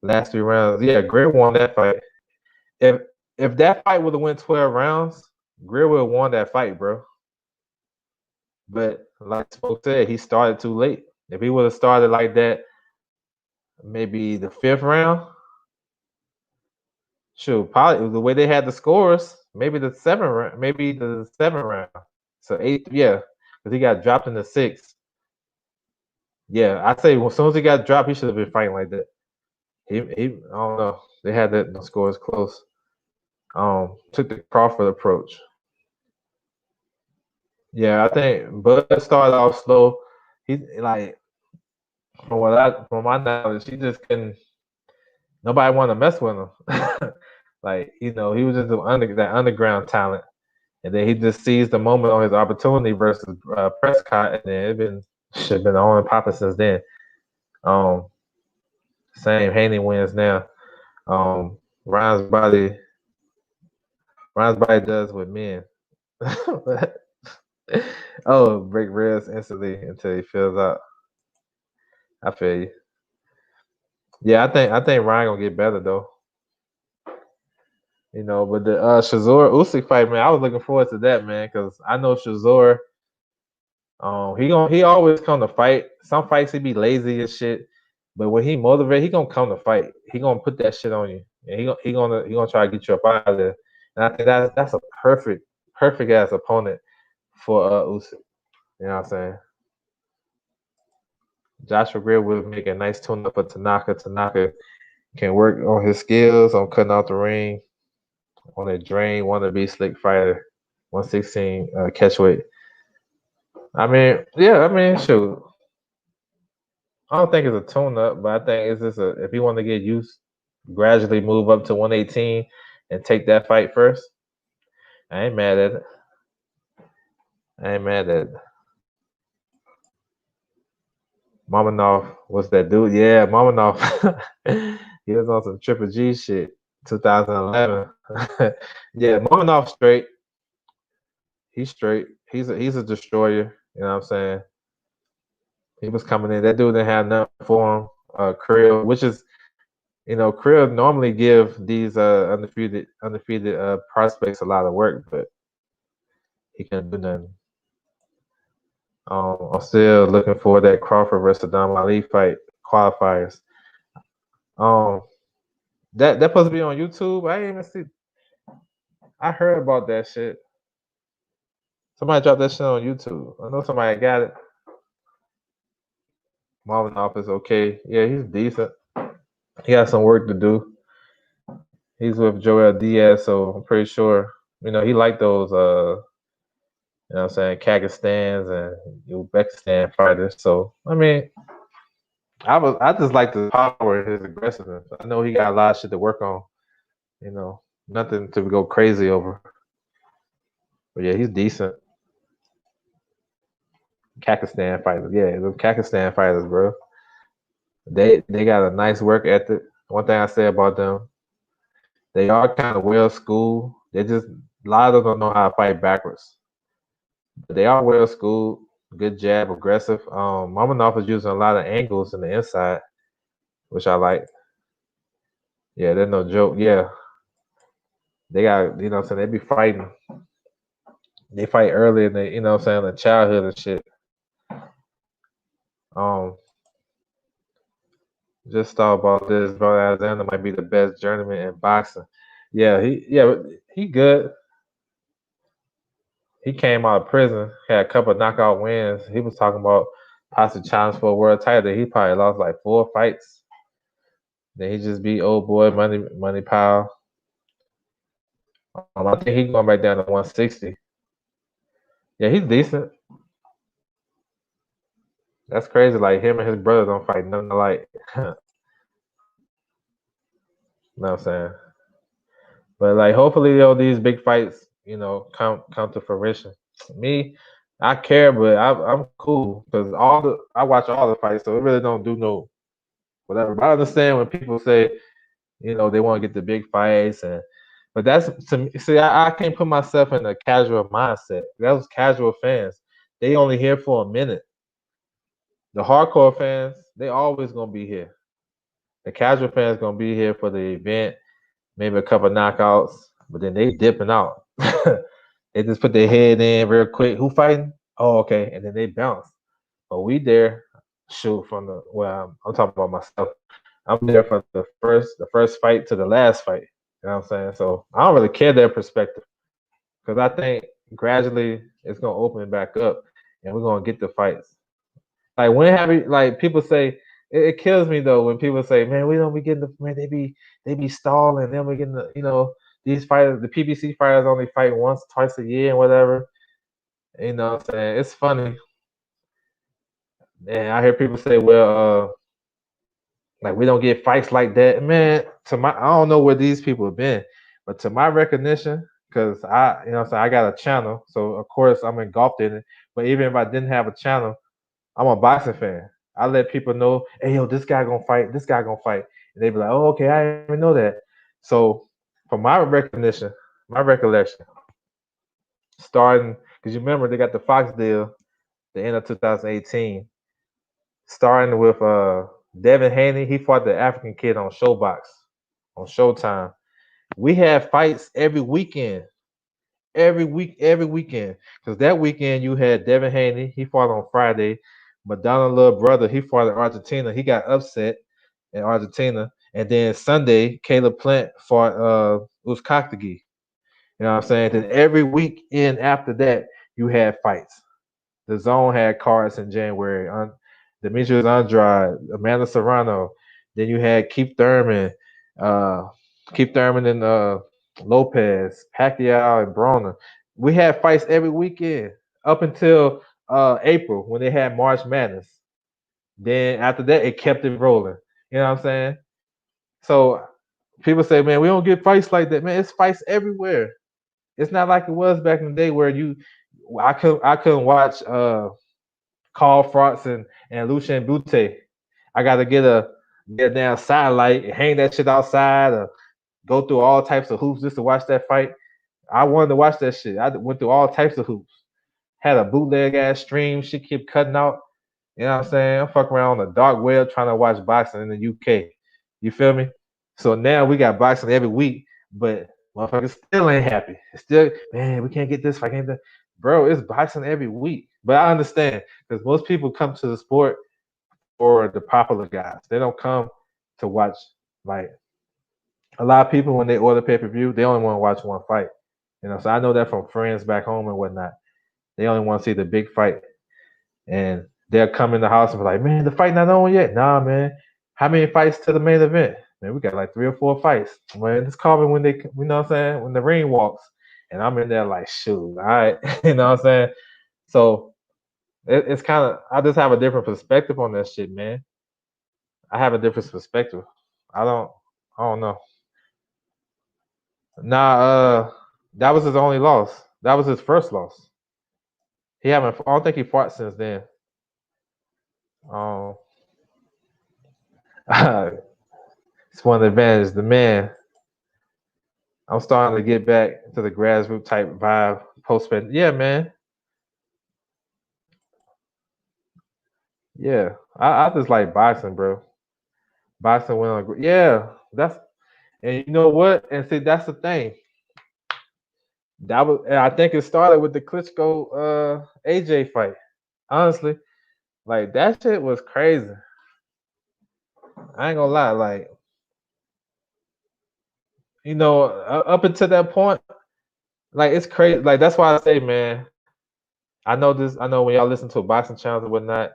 Last 3 rounds. Yeah, Greer won that fight. If if that fight would have went 12 rounds, Greer would have won that fight, bro. But like Smoke said, he started too late. If he would have started like that, maybe the 5th round, shoot, probably the way they had the scores, maybe the 7th round. So 8th, yeah, because he got dropped in the 6th. Yeah, I'd say as soon as he got dropped, he should have been fighting like that. I don't know. They had the scores close. Took the Crawford approach. Yeah, I think Bud started off slow. He like from my knowledge, he just couldn't. Nobody wanted to mess with him. Like he was just that underground talent, and then he just seized the moment on his opportunity versus Prescott, and then it been should have been on and popping since then. Um, Same Haney wins now. Um, Ryan's body, Ryan's body does with men. Oh, break ribs instantly until he fills out. I feel you. Yeah, I think Ryan gonna get better though. You know, but the Shazor Usyk fight, man, I was looking forward to that, man, because I know Shazor. He always come to fight. Some fights he be lazy and shit, but when he motivated, he gonna come to fight. He gonna put that shit on you, and he gonna try to get you up out of there. And I think that's a perfect ass opponent for Usyk. You know what I'm saying? Joshua Greer would make a nice tune up for Tanaka. Tanaka can work on his skills on cutting out the ring, on a drain, want to be slick fighter, 116 catch weight. I mean, yeah, I mean, shoot. I don't think it's a tune up, but I think it's just if you want to get used, gradually move up to 118 and take that fight first. I ain't mad at it. I ain't mad at it. Mamanov was that dude? Yeah, Mamanov. He was on some Triple G shit, 2011. Yeah, Mamanov straight. He's straight. He's a destroyer. You know what I'm saying? He was coming in. That dude didn't have nothing for him. Krill, which is, you know, Krill normally give these undefeated prospects a lot of work, but he couldn't do nothing. I'm still looking for that Crawford versus Dom Ali fight qualifiers. That supposed to be on YouTube. I didn't even see. I heard about that shit. Somebody dropped that shit on YouTube. I know somebody got it. Marvin Off is okay. Yeah, he's decent. He got some work to do. He's with Joel Diaz, so I'm pretty sure, you know, he liked those you know what I'm saying, Kyrgyzstans and Uzbekistan fighters. So I mean, I just like the power and his aggressiveness. I know he got a lot of shit to work on. You know, nothing to go crazy over. But yeah, he's decent. Kyrgyzstan fighters, yeah, the Kyrgyzstan fighters, bro. They got a nice work ethic. One thing I say about them, they are kind of well schooled. They just a lot of them don't know how to fight backwards. But they are well schooled, good jab, aggressive. Mamanov is using a lot of angles in the inside, which I like. Yeah, they're no joke. Yeah. They got, you know what I'm saying, they be fighting. They fight early in the, you know what I'm saying, the childhood and shit. Just thought about this. Bro, Alexander might be the best journeyman in boxing. Yeah, he good. He came out of prison, had a couple of knockout wins. He was talking about possibly challenge for a world title. He probably lost like 4 fights. Then he just beat old boy Money Powell. I think he's going back down to 160. Yeah, he's decent. That's crazy. Like him and his brother don't fight nothing alike. You know what I'm saying? But like, hopefully, these big fights, you know, come to fruition. Me, I care, but I'm cool because I watch all the fights, so it really don't do no whatever. But I understand when people say, you know, they want to get the big fights, but that's to me. See, I can't put myself in a casual mindset. Those casual fans, they only here for a minute. The hardcore fans, they always gonna be here. The casual fans gonna be here for the event, maybe a couple knockouts, but then they dipping out. They just put their head in real quick. Who fighting? Oh, okay, and then they bounce. But we there, shoot from the I'm talking about myself. I'm there from the first fight to the last fight. You know what I'm saying? So I don't really care their perspective because I think gradually it's gonna open back up and we're gonna get the fights. Like when have you like people say it kills me though when people say, man, we don't be getting the man, they be stalling, then we getting the, you know, these fighters, the PBC fighters only fight once, twice a year and whatever. You know what I'm saying? It's funny. And I hear people say, well, like we don't get fights like that. Man, I don't know where these people have been, but to my recognition, because you know what I'm saying, I got a channel, so of course I'm engulfed in it. But even if I didn't have a channel, I'm a boxing fan. I let people know, hey, yo, this guy gonna fight, this guy gonna fight. And they be like, oh, okay, I didn't even know that. So from my recollection, starting, because you remember they got the Fox deal, the end of 2018. starting with Devin Haney. He fought the African kid on Showbox on Showtime. We had fights every weekend. Every weekend. Because that weekend you had Devin Haney, he fought on Friday. Madonna little brother, he fought in Argentina. He got upset in Argentina. And then Sunday, Caleb Plant fought Uzcategui. You know what I'm saying? Then every weekend after that, you had fights. The Zone had cards in January. Demetrius Andrade, Amanda Serrano. Then you had uh, Keith Thurman and Lopez, Pacquiao and Broner. We had fights every weekend up until April when they had March Madness. Then after that, it kept it rolling. You know what I'm saying? So people say, man, we don't get fights like that. Man, it's fights everywhere. It's not like it was back in the day where I couldn't watch Carl Frost and Lucien Butte. I gotta get a damn satellite and hang that shit outside or go through all types of hoops just to watch that fight. I wanted to watch that shit. I went through all types of hoops. Had a bootleg ass stream, shit kept cutting out. You know what I'm saying? I'm fucking around on the dark web trying to watch boxing in the UK. You feel me? So now we got boxing every week, but motherfuckers still ain't happy. It's still, man, we can't get this fight. Bro, it's boxing every week. But I understand because most people come to the sport for the popular guys. They don't come to watch like a lot of people when they order pay-per-view, they only want to watch one fight. You know, so I know that from friends back home and whatnot. They only want to see the big fight. And they'll come in the house and be like, man, the fight not on yet. Nah, man. How many fights to the main event? Man, we got like 3 or 4 fights. Man, just call me when they, you know what I'm saying, when the ring walks. And I'm in there like, shoot, all right. You know what I'm saying? So it's kind of, I just have a different perspective on that shit, man. I have a different perspective. I don't know. Nah, that was his only loss. That was his first loss. He haven't. I don't think he fought since then. Um, it's one advantage. The man. I'm starting to get back to the grassroots type vibe. Post yeah, man. Yeah, I just like boxing, bro. Boxing went on. Yeah, that's and you know what? And see, that's the thing. That was. And I think it started with the Klitschko AJ fight. Honestly, like that shit was crazy. I ain't gonna lie, like you know, up until that point, like it's crazy. Like that's why I say, man, I know this. I know when y'all listen to boxing channels and whatnot,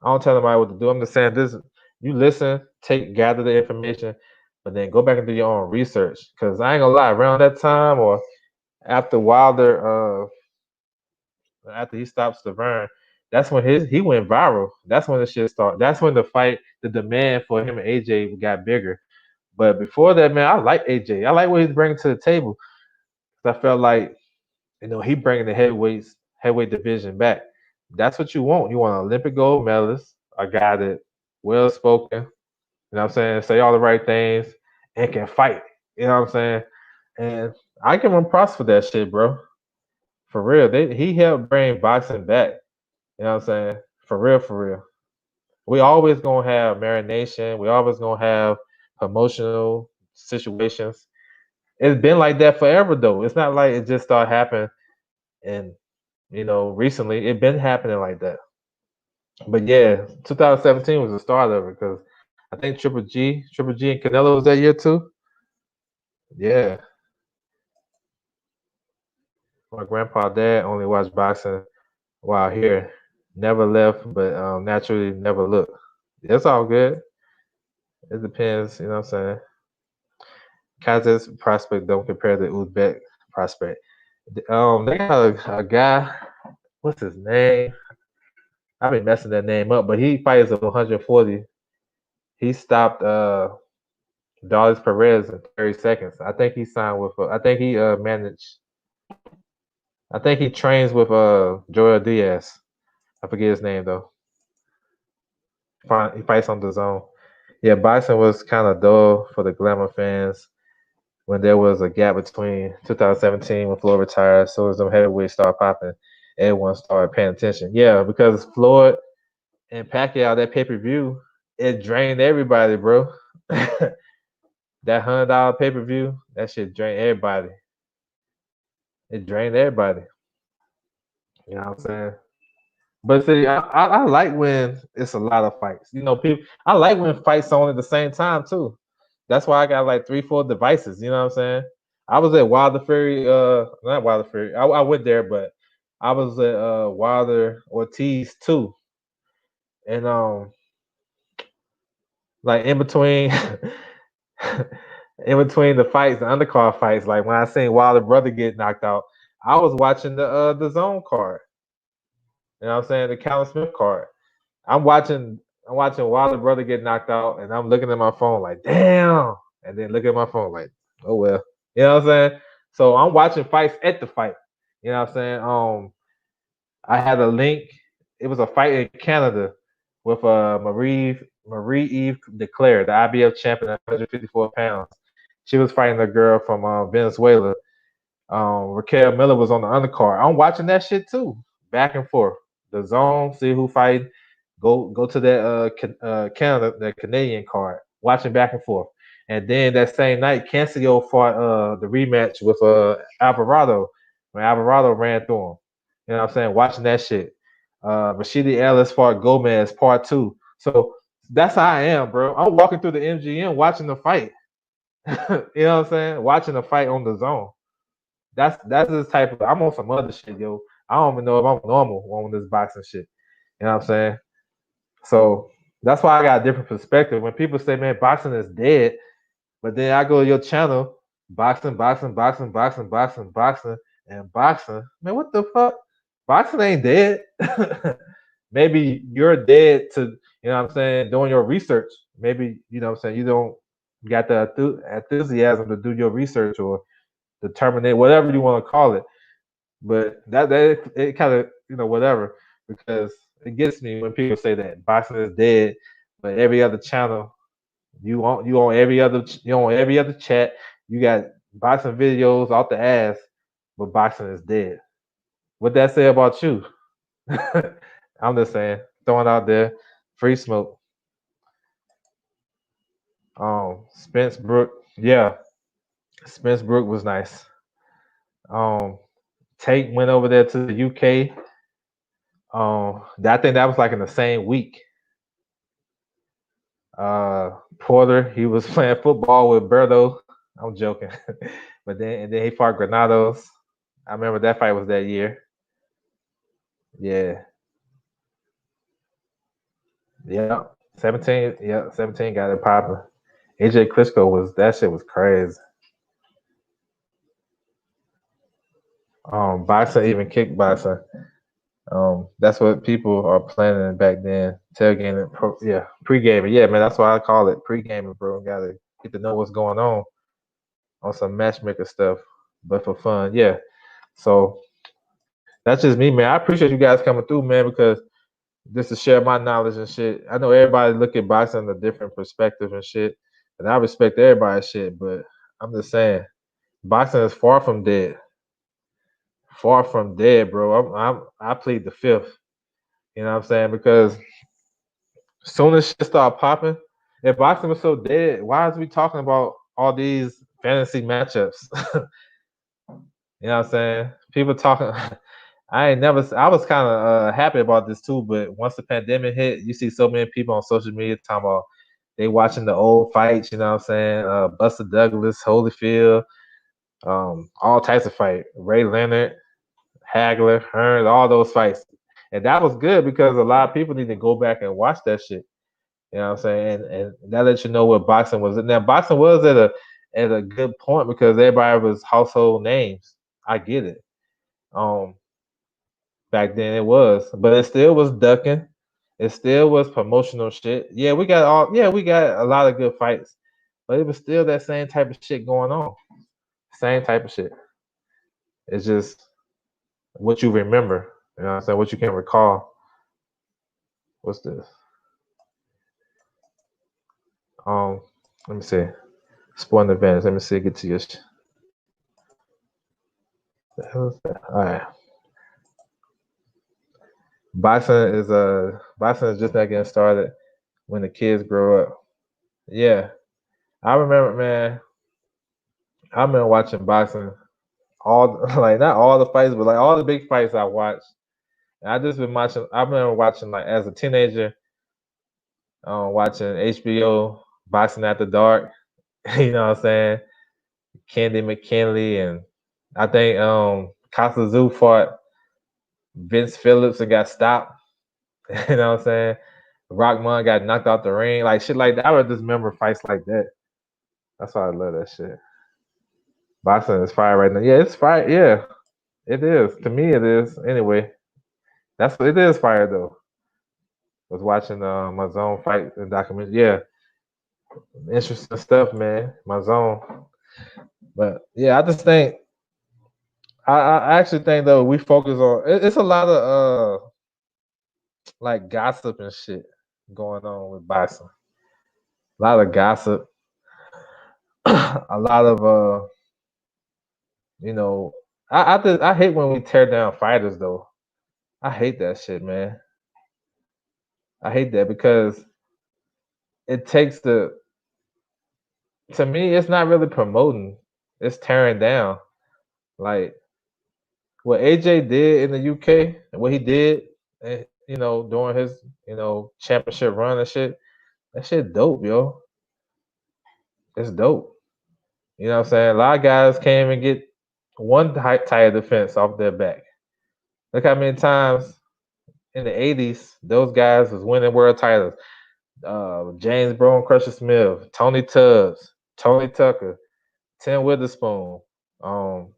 I don't tell anybody what to do. I'm just saying this. You listen, gather the information, but then go back and do your own research. Cause I ain't gonna lie, around that time or after Wilder, after he stopped Stavern, that's when he went viral. That's when the shit started. That's when the demand for him and AJ got bigger. But before that, man, I like AJ. I like what he's bringing to the table. I felt like, you know, he bringing the heavyweight division back. That's what you want. You want an Olympic gold medalist, a guy that well spoken, you know what I'm saying, say all the right things, and can fight. You know what I'm saying? And I give him props for that shit, bro. For real. He helped bring boxing back. You know what I'm saying? For real, for real. We always gonna have marination. We always gonna have promotional situations. It's been like that forever though. It's not like it just started happening and you know recently. It's been happening like that. But yeah, 2017 was the start of it because I think Triple G and Canelo was that year too. Yeah. My grandpa dad only watched boxing while here. Never left, but naturally never looked. It's all good. It depends, you know what I'm saying? Kazakh's prospect don't compare to Uzbek prospect. They got a guy. What's his name? I've been messing that name up, but he fights at 140. He stopped Darlis Perez in 30 seconds. I think he signed with. I think he managed. I think he trains with Joel Diaz. I forget his name though. He fights on the zone. Yeah, boxing was kind of dull for the glamour fans when there was a gap between 2017 when Floyd retired. So as them heavyweights started popping, everyone started paying attention. Yeah, because Floyd and Pacquiao, that pay-per-view, it drained everybody, bro. That $100 pay-per-view, that shit drained everybody. It drained everybody. You know what I'm saying? But see, I like when it's a lot of fights. You know, people. I like when fights on at the same time too. That's why I got like 3-4 devices. You know what I'm saying? I was at Wilder Fury. Not Wilder Fury. I went there, but I was at Wilder Ortiz too. And like in between, in between the fights, the undercard fights, like when I seen Wilder brother get knocked out, I was watching the zone card. You know what I'm saying? The Callum Smith card. I'm watching Wilder brother get knocked out, and I'm looking at my phone like, damn, and then look at my phone like, oh well. You know what I'm saying? So I'm watching fights at the fight. You know what I'm saying? I had a link. It was a fight in Canada with Marie Eve Declare, the IBF champion at 154 pounds. She was fighting a girl from Venezuela. Raquel Miller was on the undercard. I'm watching that shit too, back and forth. The zone, see who fight. Go to that Canada, that Canadian card. Watching back and forth. And then that same night, Cancio fought the rematch with Alvarado when Alvarado ran through him. You know what I'm saying? Watching that shit. Rashidi Ellis fought Gomez part 2. So that's how I am, bro. I'm walking through the MGM watching the fight. You know what I'm saying? Watching the fight on the zone. That's this type of. I'm on some other shit, yo. I don't even know if I'm normal on this boxing shit. You know what I'm saying? So that's why I got a different perspective. When people say, "Man, boxing is dead," but then I go to your channel, boxing, boxing, boxing, boxing, boxing, boxing, and boxing. Man, what the fuck? Boxing ain't dead. Maybe you're dead to, you know what I'm saying, doing your research. Maybe, you know what I'm saying, you don't got the enthusiasm to do your research or determine it, whatever you want to call it. But that it kind of, whatever, because it gets me when people say that boxing is dead, but every other channel you on every other chat, you got boxing videos out the ass, but boxing is dead. What that say about you? I'm just saying, throwing out there, free smoke. Spence Brook, yeah, Spence Brook was nice. Tate went over there to the UK. I think that was like in the same week. Porter, he was playing football with Berto. I'm joking, but then he fought Granados. I remember that fight was that year. Yeah. 17. Yeah, 17 got it popping. AJ Klitschko that shit was crazy. Boxing, even kickboxing. That's what people are planning back then. Tailgating, pre-gaming. Yeah, man, that's why I call it pre-gaming, bro. Gotta get to know what's going on some matchmaker stuff, but for fun, yeah. So that's just me, man. I appreciate you guys coming through, man, because just to share my knowledge and shit. I know everybody look at boxing in a different perspective and shit, and I respect everybody's shit, but I'm just saying, boxing is far from dead. Far from dead, bro. I plead the fifth. You know what I'm saying? Because as soon as shit start popping, if boxing was so dead, why is we talking about all these fantasy matchups? You know what I'm saying? People talking. I was kind of happy about this too, but once the pandemic hit, you see so many people on social media talking about they watching the old fights. You know what I'm saying? Buster Douglas, Holyfield, all types of fight. Ray Leonard, Hagler, Hearns, all those fights, and that was good because a lot of people need to go back and watch that shit. You know what I'm saying? And that lets you know what boxing was. Now boxing was at a good point because everybody was household names. I get it. Back then it was, but it still was ducking. It still was promotional shit. Yeah, we got a lot of good fights, but it was still that same type of shit going on. Same type of shit. It's just what you remember. You know what I'm saying? What you can recall. What's this? Let me see. Sporting events. Let me see. Get to your. The hell is that? All right. Boxing is just not getting started when the kids grow up. Yeah, I remember, man. I remember watching boxing all like not all the fights, but like all the big fights I watched. And I just been watching. I remember watching like as a teenager, watching HBO Boxing After Dark. You know what I'm saying? Candy McKinley and I think Costa Zoo fought Vince Phillips and got stopped. You know what I'm saying? Rockman got knocked out the ring, like shit like that. I would just remember fights like that. That's why I love that shit. Boxing is fire right now. Yeah, it's fire. Yeah, it is. To me, it is. Anyway, it is fire though. Was watching my zone fight and documentary. Yeah, interesting stuff, man. My zone. But yeah, I just think I actually think though we focus on it's a lot of like gossip and shit going on with boxing. A lot of gossip. A lot of you know, I hate when we tear down fighters though. I hate that shit, man. I hate that because it takes the to me it's not really promoting. It's tearing down. Like what AJ did in the UK and what he did during his, championship run and shit, that shit dope, yo. It's dope. You know what I'm saying? A lot of guys can't even get one title defense off their back. Look how many times in the 80s those guys was winning world titles. James Brown, Crusher Smith, Tony Tubbs, Tony Tucker, Tim Witherspoon, um,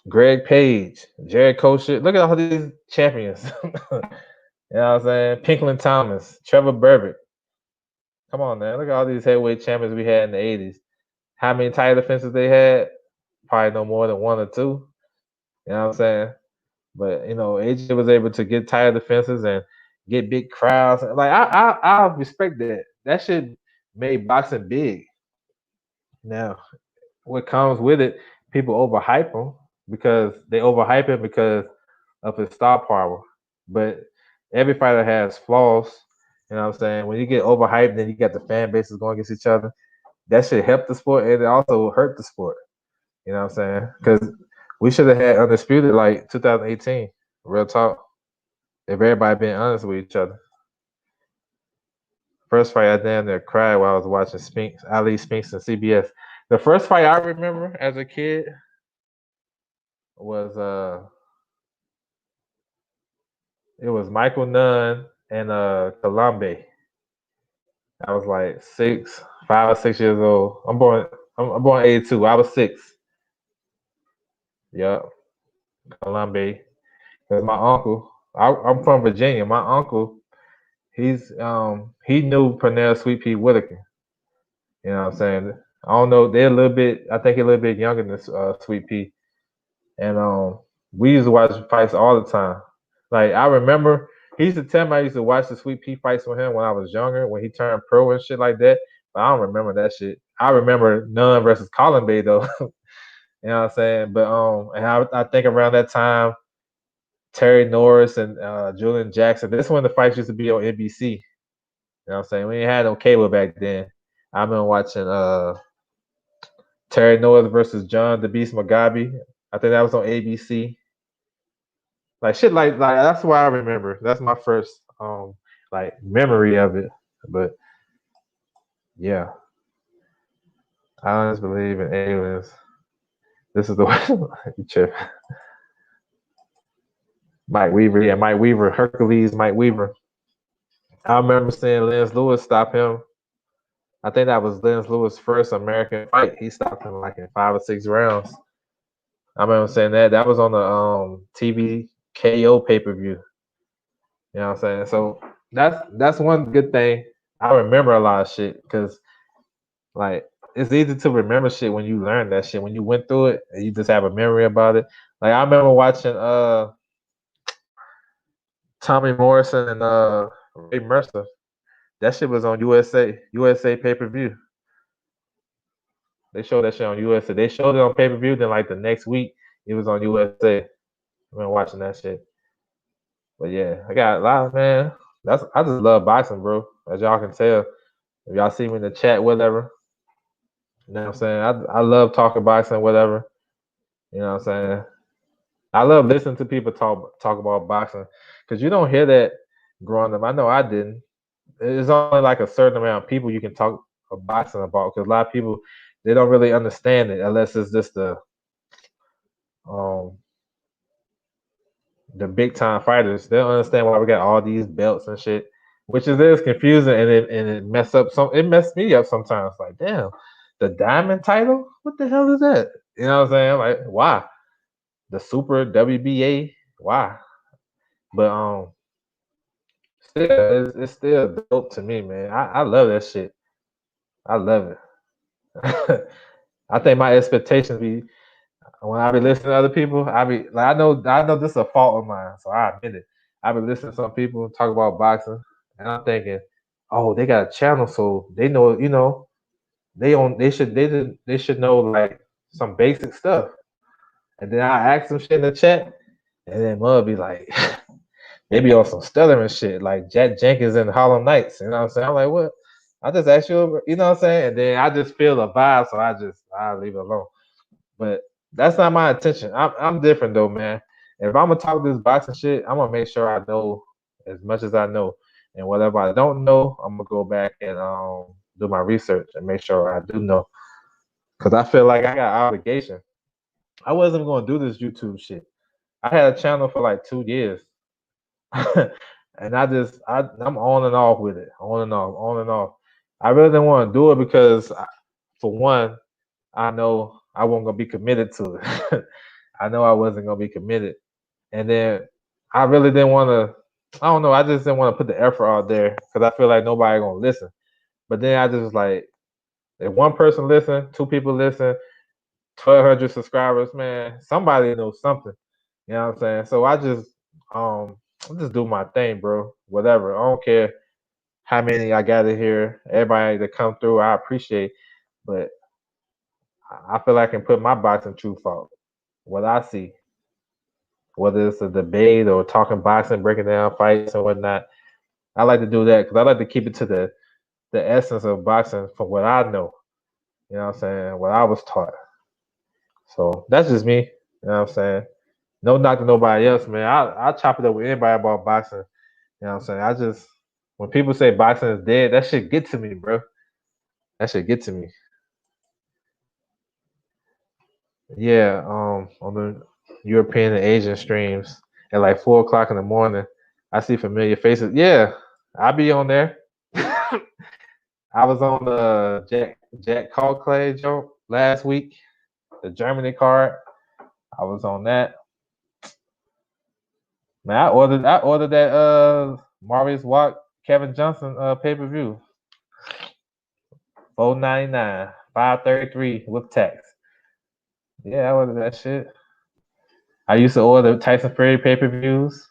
Greg Page, Jared Kosher. Look at all these champions. You know what I'm saying? Pinklin Thomas, Trevor Burbick. Come on, man. Look at all these heavyweight champions we had in the 80s. How many title defenses they had? Probably no more than one or two. You know what I'm saying? But AJ was able to get title defenses and get big crowds. Like I respect that. That shit made boxing big. Now, what comes with it, people overhype him because they overhype him because of his star power. But every fighter has flaws. You know what I'm saying? When you get overhyped, then you got the fan bases going against each other. That should help the sport and it also hurt the sport. You know what I'm saying? Because we should have had Undisputed like 2018. Real talk. If everybody being honest with each other. First fight I damn near cried while I was watching Ali Spinks and CBS. The first fight I remember as a kid was it was Michael Nunn and Colombe. I was like 5 or 6 years old. I'm born 82. I was 6. Yep. Colombe. Because my uncle, I'm from Virginia. My uncle, he knew Pernell Sweet Pea Whitaker. You know what I'm saying? I don't know. They're a little bit. I think a little bit younger than Sweet Pea, and we used to watch fights all the time. Like I remember, he used to tell me I used to watch the Sweet Pea fights with him when I was younger, when he turned pro and shit like that. But I don't remember that shit. I remember Nunn versus Colombe though. You know what I'm saying? But and I think around that time, Terry Norris and Julian Jackson. This one the fights used to be on NBC. You know what I'm saying? We ain't had no cable back then. I remember watching Terry Norris versus John the Beast Mugabe. I think that was on ABC. Like shit like that's what I remember. That's my first like memory of it. But yeah. I honestly believe in aliens. This is the way you trip. Mike Weaver, Hercules, Mike Weaver. I remember seeing Lenz Lewis stop him. I think that was Lenz Lewis' first American fight. He stopped him like in 5 or 6 rounds. I remember saying that was on the TV KO pay-per-view. You know what I'm saying? So that's one good thing. I remember a lot of shit because like it's easy to remember shit when you learn that shit. When you went through it and you just have a memory about it. Like I remember watching Tommy Morrison and Ray Mercer. That shit was on USA pay-per-view. They showed that shit on USA. They showed it on pay-per-view, then like the next week it was on USA. I've been watching that shit. But yeah, I got a lot, man. I just love boxing, bro. As y'all can tell, if y'all see me in the chat, whatever. You know what I'm saying? I love talking boxing, whatever. You know what I'm saying? I love listening to people talk about boxing because you don't hear that growing up. I know I didn't. There's only like a certain amount of people you can talk boxing about because a lot of people they don't really understand it unless it's just um the big time fighters. They don't understand why we got all these belts and shit, which is confusing and it messed me up sometimes. Like, damn, the diamond title? What the hell is that? You know what I'm saying? Like, why? The super WBA? Why? But still, it's still dope to me, man. I love that shit. I love it. I think my expectations be when I be listening to other people, I be like I know this is a fault of mine, so I admit it. I be listening to some people talk about boxing, and I'm thinking, oh, they got a channel, so they know, they should know like some basic stuff. And then I ask them shit in the chat, and then Mud be like, they be on some stuttering shit, like Jack Jenkins and Harlem Nights. You know what I'm saying? I'm like, what? I just asked you, you know what I'm saying? And then I just feel a vibe, so I leave it alone. But that's not my intention. I'm different though, man. If I'm gonna talk this boxing shit, I'm gonna make sure I know as much as I know, and whatever I don't know, I'm gonna go back and do my research and make sure I do know. Cause I feel like I got obligation. I wasn't gonna do this YouTube shit. I had a channel for like 2 years, and I'm on and off with it, on and off, on and off. I really didn't want to do it because, for one, I know I wasn't gonna be committed to it. I know I wasn't gonna be committed, and then I really didn't want to. I don't know. I just didn't want to put the effort out there because I feel like nobody gonna listen. But then I just was like, if one person listen, two people listen, 1,200 subscribers, man, somebody knows something. You know what I'm saying? So I just do my thing, bro. Whatever. I don't care how many I got in here. Everybody that come through, I appreciate. But I feel like I can put my boxing truth out. What I see, whether it's a debate or talking boxing, breaking down fights and whatnot. I like to do that because I like to keep it to the essence of boxing from what I know. You know what I'm saying? What I was taught. So that's just me. You know what I'm saying? No knock to nobody else, man. I chop it up with anybody about boxing. You know what I'm saying? When people say boxing is dead, that shit get to me, bro. That shit get to me. Yeah, on the European and Asian streams at like 4 o'clock in the morning, I see familiar faces. Yeah, I be on there. I was on the Jack Calclay joke last week, the Germany card. I was on that. Man, I ordered that Marius Watt Kevin Johnson pay-per-view. $4.99, $5.33 with tax. Yeah, I ordered that shit. I used to order Tyson Fury pay-per-views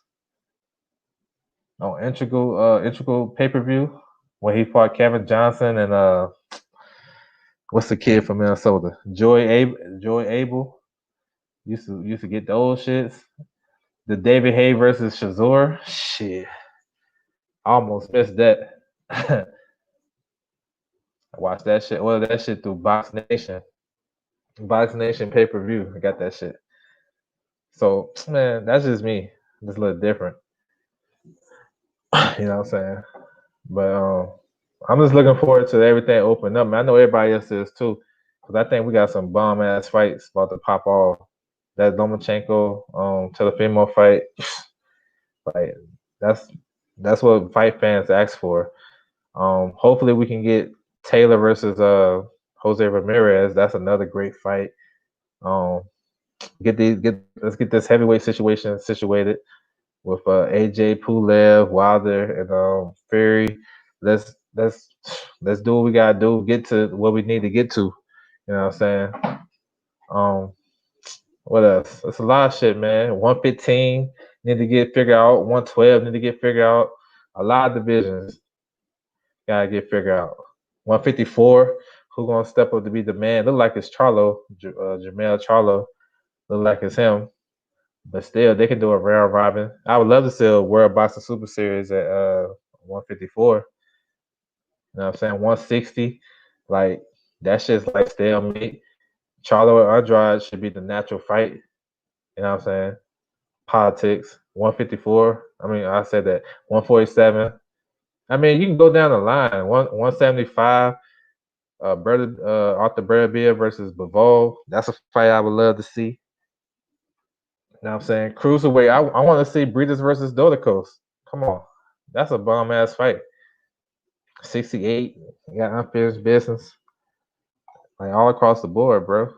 on Integral pay-per-view when he fought Kevin Johnson and what's the kid from Minnesota? Joy Abel. Used to get those shits. The David Hay versus Shazor. Shit. I almost missed that. I watched that shit. Ordered that shit through Box Nation. Box Nation pay-per-view. I got that shit. So, man, that's just me. Just a little different. You know what I'm saying? But I'm just looking forward to everything opening up. Man, I know everybody else is too. Because I think we got some bomb-ass fights about to pop off. That Lomachenko Teofimo fight. Like, that's what fight fans ask for. Hopefully we can get Taylor versus Jose Ramirez. That's another great fight. Let's get this heavyweight situation situated with AJ Pulev, Wilder, and Fury. Let's do what we gotta do. Get to what we need to get to. You know what I'm saying? What else? It's a lot of shit, man. 115 need to get figured out. 112 need to get figured out. A lot of divisions gotta get figured out. 154, who gonna step up to be the man? Look like it's Charlo, Jamel Charlo. Look like it's him. But still, they can do a round robin. I would love to see a World Boxing Super Series at 154. You know what I'm saying? 160. Like, that shit's like stalemate. Charlo and Andrade should be the natural fight. You know what I'm saying? Politics. 154. I mean, I said that. 147. I mean, you can go down the line. 175. Arthur Beterbiev versus Bivol. That's a fight I would love to see. You know what I'm saying? Cruiserweight. I want to see Breeders versus Dodicos. Come on. That's a bomb ass fight. 68. You got unfinished business. Like all across the board, bro.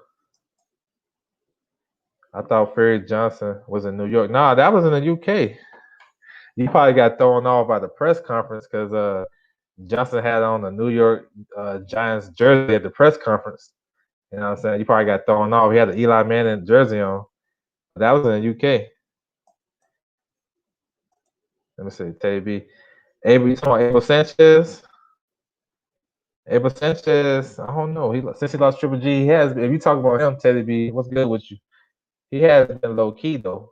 I thought Fury Johnson was in New York. Nah, that was in the UK. You probably got thrown off by the press conference because Johnson had on the New York Giants jersey at the press conference. You know what I'm saying? You probably got thrown off. He had the Eli Manning jersey on. That was in the UK. Let me see. Teddy B. You talking about Abel Sanchez? Abel Sanchez, I don't know. Since he lost Triple G, he has. If you talk about him, Teddy B, what's good with you? He has been low key though.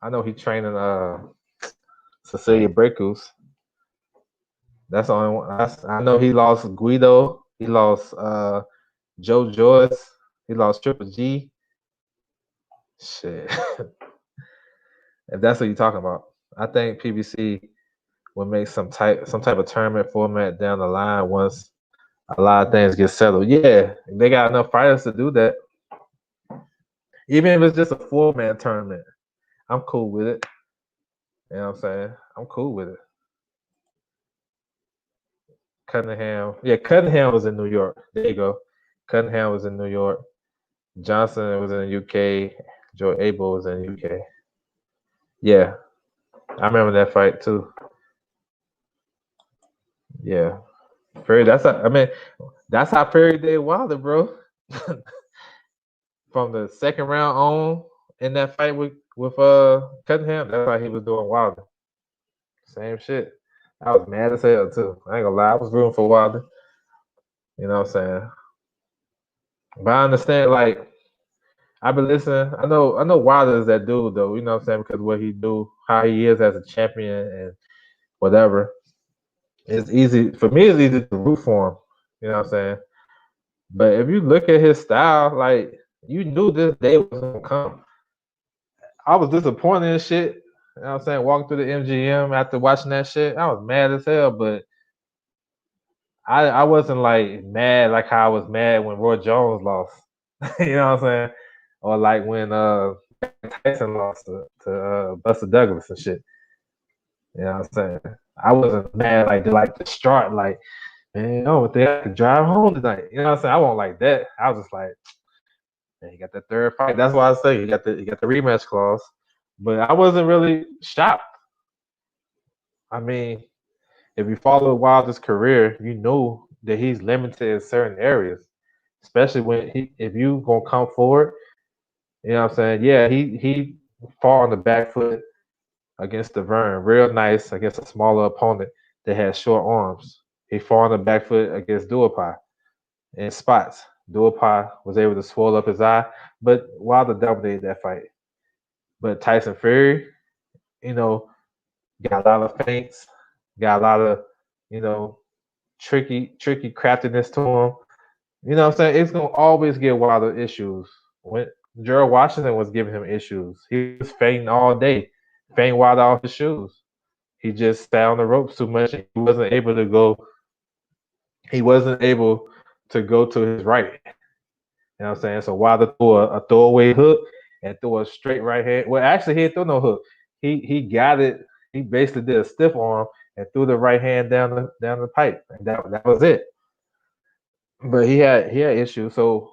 I know he's training Cecilia Breckus. That's the only one. I know he lost Guido. He lost Joe Joyce. He lost Triple G. Shit. If that's what you're talking about, I think PBC will make some type of tournament format down the line once a lot of things get settled. Yeah, they got enough fighters to do that. Even if it's just a 4-man tournament, I'm cool with it. You know what I'm saying? I'm cool with it. Cunningham. Yeah, Cunningham was in New York. There you go. Cunningham was in New York. Johnson was in the UK. Joe Abel was in the UK. Yeah. I remember that fight too. Yeah. Perry, that's how Perry did Wilder, bro. From the second round on in that fight with Cunningham, that's how he was doing Wilder. Same shit. I was mad as hell too. I ain't gonna lie, I was rooting for Wilder. You know what I'm saying? But I understand, like, I've been listening. I know Wilder is that dude though, you know what I'm saying, because what he do, how he is as a champion and whatever. It's easy for me, it's easy to root for him. You know what I'm saying? But if you look at his style, like, you knew this day was gonna come. I was disappointed in shit. You know what I'm saying? Walking through the MGM after watching that shit, I was mad as hell, but I wasn't like mad like how I was mad when Roy Jones lost. You know what I'm saying? Or like when Tyson lost to Buster Douglas and shit. You know what I'm saying? I wasn't mad like distraught, like, man, oh, they have to drive home tonight. You know what I'm saying? I wasn't like that. I was just like, man, you got that third fight. That's why I say you got the rematch clause. But I wasn't really shocked. I mean, if you follow Wilder's career, you know that he's limited in certain areas, especially when if you gonna come forward. You know what I'm saying? Yeah, he fought on the back foot against Deverne, real nice against a smaller opponent that had short arms. He fought on the back foot against Duopai in spots. Duopai was able to swell up his eye, but Wilder dominated that fight. But Tyson Fury, you know, got a lot of feints, got a lot of, you know, tricky craftiness to him. You know what I'm saying? It's gonna always give Wilder issues. When Gerald Washington was giving him issues, he was feinting all day, feinting Wilder off his shoes. He just sat on the ropes too much. He wasn't able to go. He wasn't able to go to his right. You know what I'm saying? So Wilder threw a throwaway hook and threw a straight right hand. Well, actually, he didn't throw no hook. He got it. He basically did a stiff arm and threw the right hand down the pipe, and that was it. But he had issues. So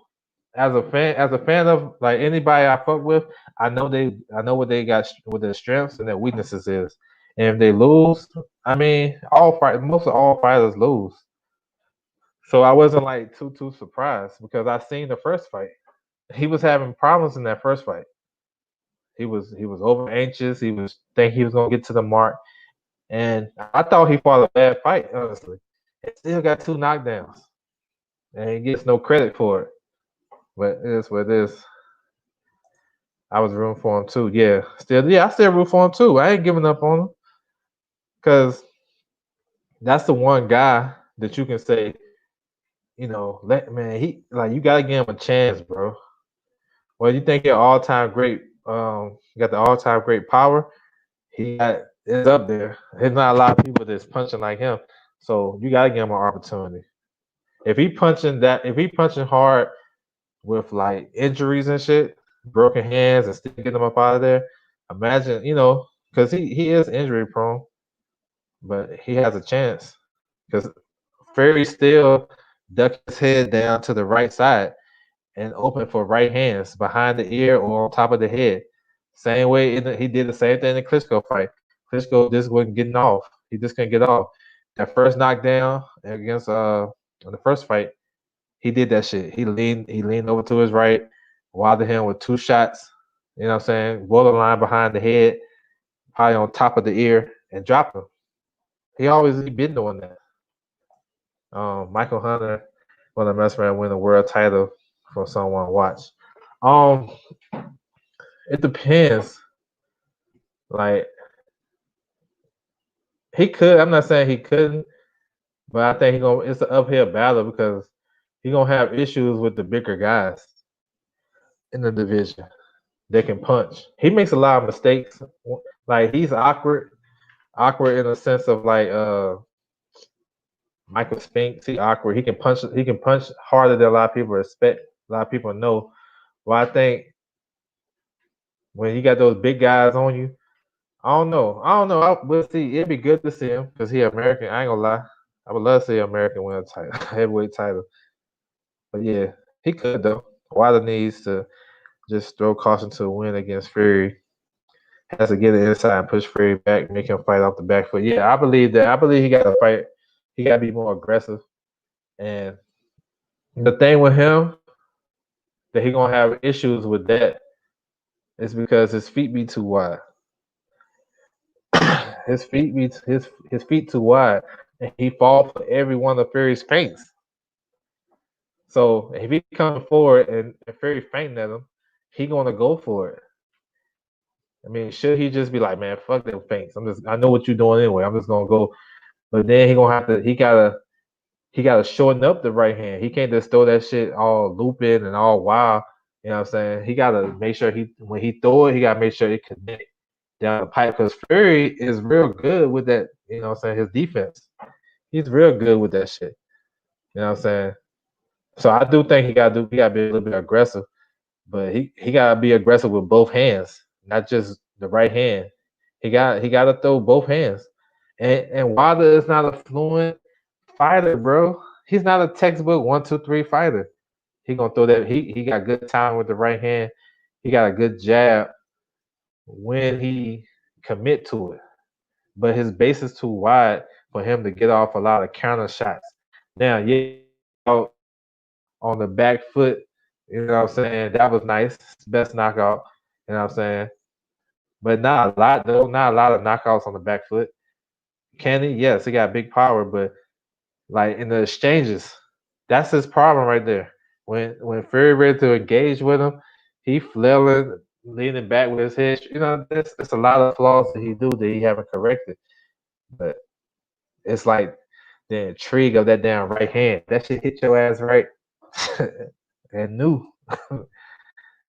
as a fan of like anybody I fuck with, I know what they got, what their strengths and their weaknesses is. And if they lose, I mean, most of all fighters lose. So I wasn't like too surprised because I seen the first fight. He was having problems in that first fight. He was over anxious. He was think he was gonna get to the mark, and I thought he fought a bad fight. Honestly, he still got 2 knockdowns, and he gets no credit for it. But it is what it is. I was rooting for him too. Yeah, I still root for him too. I ain't giving up on him because that's the one guy that you can say, you gotta give him a chance, bro. Well, you think your all-time great, you got the all-time great power. It's up there. There's not a lot of people that's punching like him, so you gotta give him an opportunity. If he punching hard with like injuries and shit, broken hands, and still getting him up out of there, imagine, because he is injury prone, but he has a chance because Fury still duck his head down to the right side and open for right hands behind the ear or on top of the head. Same way he did the same thing in the Klitschko fight. Klitschko just wasn't getting off. He just couldn't get off. That first knockdown against in the first fight, he did that shit. He leaned over to his right, wilded him with 2 shots. You know what I'm saying? Borderline behind the head, probably on top of the ear, and dropped him. He been doing that. Michael Hunter, one of the best friends, win a world title for someone to watch. It depends. Like he could. I'm not saying he couldn't, but I think it's an uphill battle because he gonna have issues with the bigger guys in the division. They can punch. He makes a lot of mistakes. Like he's awkward in the sense of like Michael Spinks. He awkward. He can punch harder than a lot of people expect. A lot of people know. Well, I think when you got those big guys on you, I don't know. We'll see. It'd be good to see him because he American. I ain't gonna lie. I would love to see an American win a title, heavyweight title. But yeah, he could though. Wilder needs to just throw caution to the wind against Fury. Has to get it inside and push Fury back, make him fight off the back foot. Yeah, I believe that. I believe he got to fight. He got to be more aggressive. And the thing with him that he gonna have issues with that is because his feet be too wide. his feet too wide, and he fall for every one of Fury's feints. So if he coming forward and Fury fainting at him, he gonna go for it. I mean, should he just be like, man, fuck them feints? I know what you're doing anyway. I'm just gonna go. But then he gotta shorten up the right hand. He can't just throw that shit all looping and all wild. You know what I'm saying? He gotta make sure when he throw it, he gotta make sure it connect down the pipe because Fury is real good with that. You know what I'm saying? His defense, he's real good with that shit. You know what I'm saying? So I do think he gotta be a little bit aggressive, but he gotta be aggressive with both hands, not just the right hand. He gotta throw both hands. And Wilder is not a fluent fighter, bro. He's not a textbook 1-2-3 fighter. He gonna throw that. He got good time with the right hand. He got a good jab when he commit to it. But his base is too wide for him to get off a lot of counter shots. Now, yeah, on the back foot, you know what I'm saying? That was nice. Best knockout. You know what I'm saying? But not a lot, though. Not a lot of knockouts on the back foot. Can he? Yes, he got big power, but like in the exchanges, that's his problem right there. When Fury ready to engage with him, he flailing, leaning back with his head. You know, there's a lot of flaws that he do that he haven't corrected. But it's like the intrigue of that damn right hand. That shit hit your ass right and new.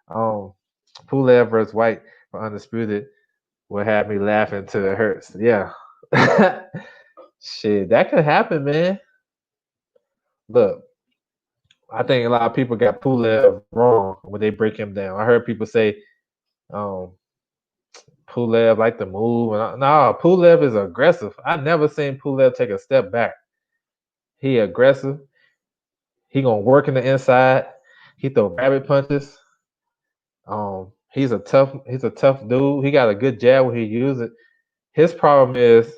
Pulev versus White for Undisputed will have me laughing till it hurts. Yeah. Shit, that could happen, man. Look, I think a lot of people got Pulev wrong when they break him down. I heard people say Pulev like to move. No, Pulev is aggressive. I never seen Pulev take a step back. He aggressive. He gonna work in the inside. He throw rabbit punches. He's a tough dude. He got a good jab when he use it. His problem is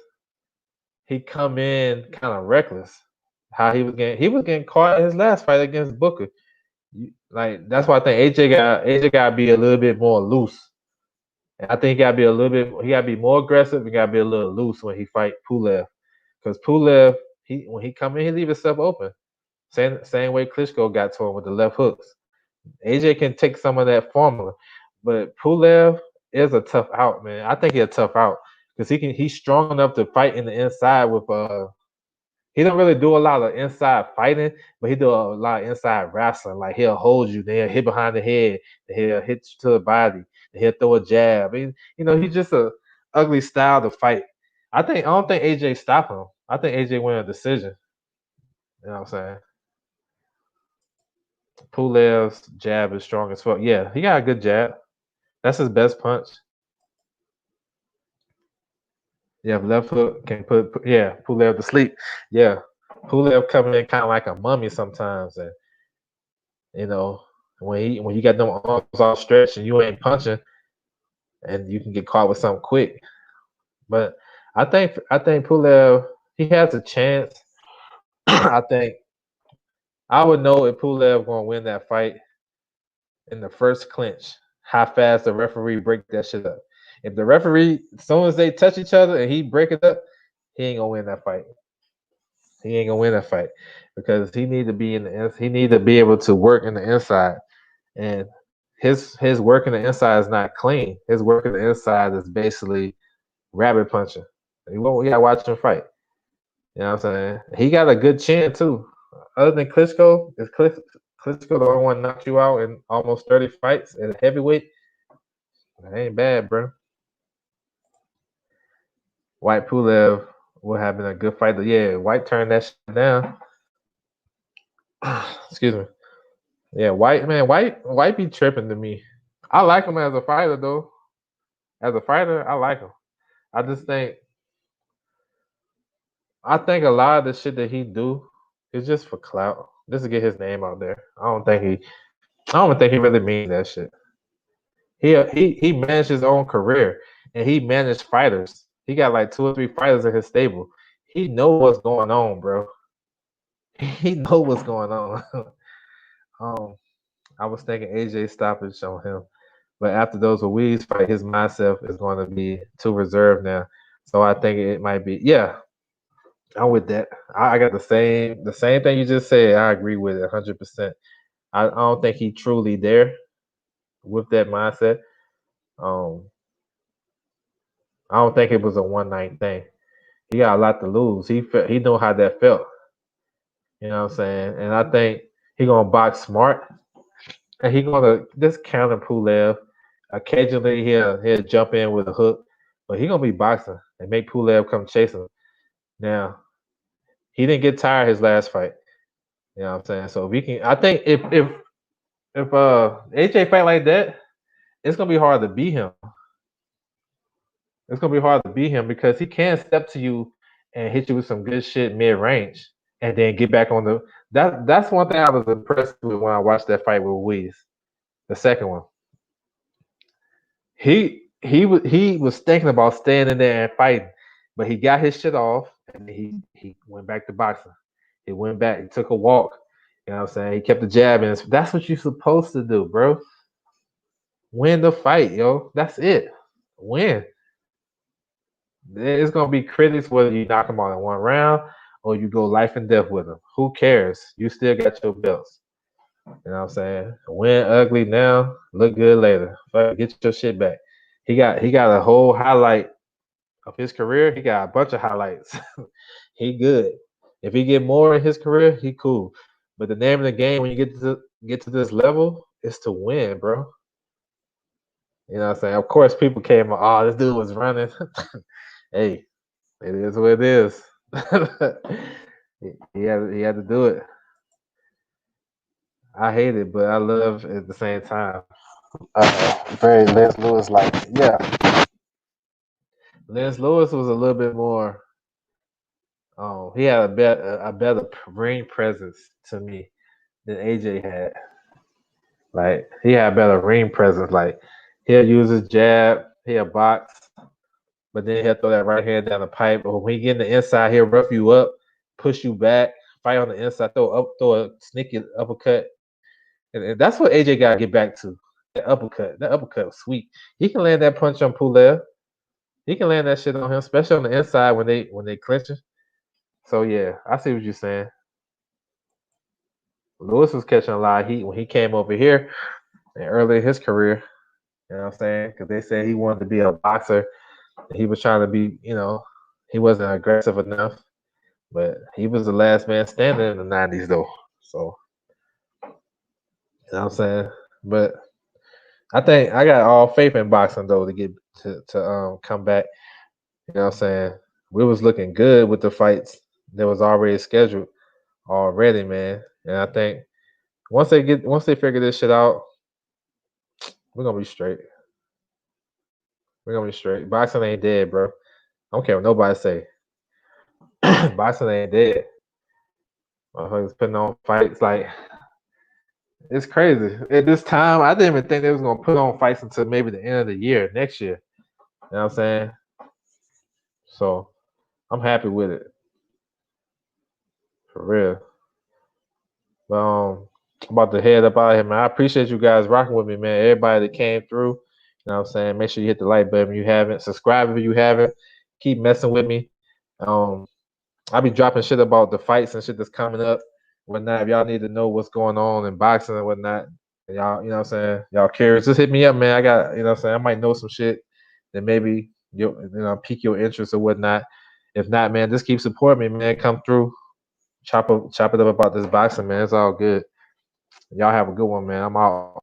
he come in kind of reckless. How he was getting caught in his last fight against Booker. Like that's why I think AJ got to be a little bit more loose. And I think he got to be more aggressive. He got to be a little loose when he fight Pulev, because Pulev, when he come in, he leave himself open. Same way Klitschko got to him with the left hooks. AJ can take some of that formula, But Pulev is a tough out, man. I think he's a tough out because he's strong enough to fight in the inside with he don't really do a lot of inside fighting, but he do a lot of inside wrestling. Like he'll hold you, then he'll hit behind the head, then he'll hit you to the body, then he'll throw a jab. He's just a ugly style to fight. I don't think AJ stop him. I think AJ win a decision. You know what I'm saying? Pulev's jab is strong as fuck. Yeah, he got a good jab. That's his best punch. Yeah, left hook can put Pulev to sleep. Yeah, Pulev coming in kind of like a mummy sometimes, and when you got them arms all stretched and you ain't punching, and you can get caught with something quick. But I think Pulev he has a chance. I think I would know if Pulev gonna win that fight in the first clinch. How fast the referee break that shit up. If the referee, as soon as they touch each other and he break it up, he ain't gonna win that fight. He ain't gonna win that fight because he need to be he need to be able to work in the inside, and his work in the inside is not clean. His work in the inside is basically rabbit punching. You gotta watch him fight. You know what I'm saying? He got a good chin too. Other than Klitschko, is Klitschko the only one knocked you out in almost 30 fights at heavyweight? That ain't bad, bro. White Pulev would have been a good fighter. Yeah, White turned that shit down. Excuse me. Yeah, White be tripping to me. I like him as a fighter though. As a fighter, I like him. I think a lot of the shit that he do is just for clout, just to get his name out there. I don't think he really mean that shit. He managed his own career and he managed fighters. He got like 2 or 3 fighters in his stable. He know what's going on, bro. He know what's going on. I was thinking AJ stoppage on him, but after those Ruiz fight, his mindset is going to be too reserved now. So I think it might be. Yeah, I'm with that. I got the same thing you just said. I agree with it 100%. I don't think he truly there with that mindset. I don't think it was a one night thing. He got a lot to lose. He know how that felt. You know what I'm saying? And I think he gonna box smart, and he gonna just counter Pulev. Occasionally he'll jump in with a hook, but he gonna be boxing and make Pulev come chase him. Now he didn't get tired his last fight. You know what I'm saying? So if he can, I think if AJ fight like that, it's gonna be hard to beat him. It's gonna be hard to beat him because he can step to you and hit you with some good shit mid range, and then get back on the. That's one thing I was impressed with when I watched that fight with Ruiz, the second one. He was thinking about staying in there and fighting, but he got his shit off and he went back to boxing. He went back. He took a walk. You know what I'm saying? He kept the jab in. That's what you're supposed to do, bro. Win the fight, yo. That's it. Win. It's gonna be critics whether you knock him out in one round or you go life and death with him. Who cares? You still got your belts. You know what I'm saying? Win ugly now, look good later. Get your shit back. He got a whole highlight of his career. He got a bunch of highlights. He good. If he get more in his career, he cool. But the name of the game when you get to this level is to win, bro. You know what I'm saying? Of course, people came. Oh, this dude was running. Hey, it is what it is. he had to do it. I hate it, but I love it at the same time. Very Lance Lewis like yeah. Lance Lewis was a little bit more. He had a better ring presence to me than AJ had. Like he had a better ring presence. Like he'll use his jab, he'll box, but then he'll throw that right hand down the pipe. Or when he get in the inside, he'll rough you up, push you back, fight on the inside, throw a sneaky uppercut. And that's what AJ got to get back to. That uppercut. That uppercut was sweet. He can land that punch on Pulev. He can land that shit on him, especially on the inside when they clinching. So yeah, I see what you're saying. Lewis was catching a lot of heat when he came over here and early in his career. You know what I'm saying? Because they said he wanted to be a boxer. He was trying to be, he wasn't aggressive enough. But he was the last man standing in the 90s, though. So, you know what I'm saying? But I think I got all faith in boxing, though, to get to come back. You know what I'm saying? We was looking good with the fights that was already scheduled already, man. And I think once they figure this shit out, we're gonna be straight. We're gonna be straight. Boxing ain't dead, bro. I don't care what nobody say. Boxing ain't dead. Motherfuckers putting on fights like it's crazy. At this time, I didn't even think they was gonna put on fights until maybe the end of the year, next year. You know what I'm saying? So I'm happy with it. For real. But I'm about to head up out of here, man. I appreciate you guys rocking with me, man. Everybody that came through. You know what I'm saying? Make sure you hit the like button if you haven't. Subscribe if you haven't. Keep messing with me. I'll be dropping shit about the fights and shit that's coming up, whatnot. If y'all need to know what's going on in boxing and whatnot, and y'all, you know what I'm saying, y'all curious, just hit me up, man. I got, you know what I'm saying, I might know some shit that maybe pique your interest or whatnot. If not, man, just keep supporting me, man. Come through, chop it up about this boxing, man. It's all good. Y'all have a good one, man. I'm out.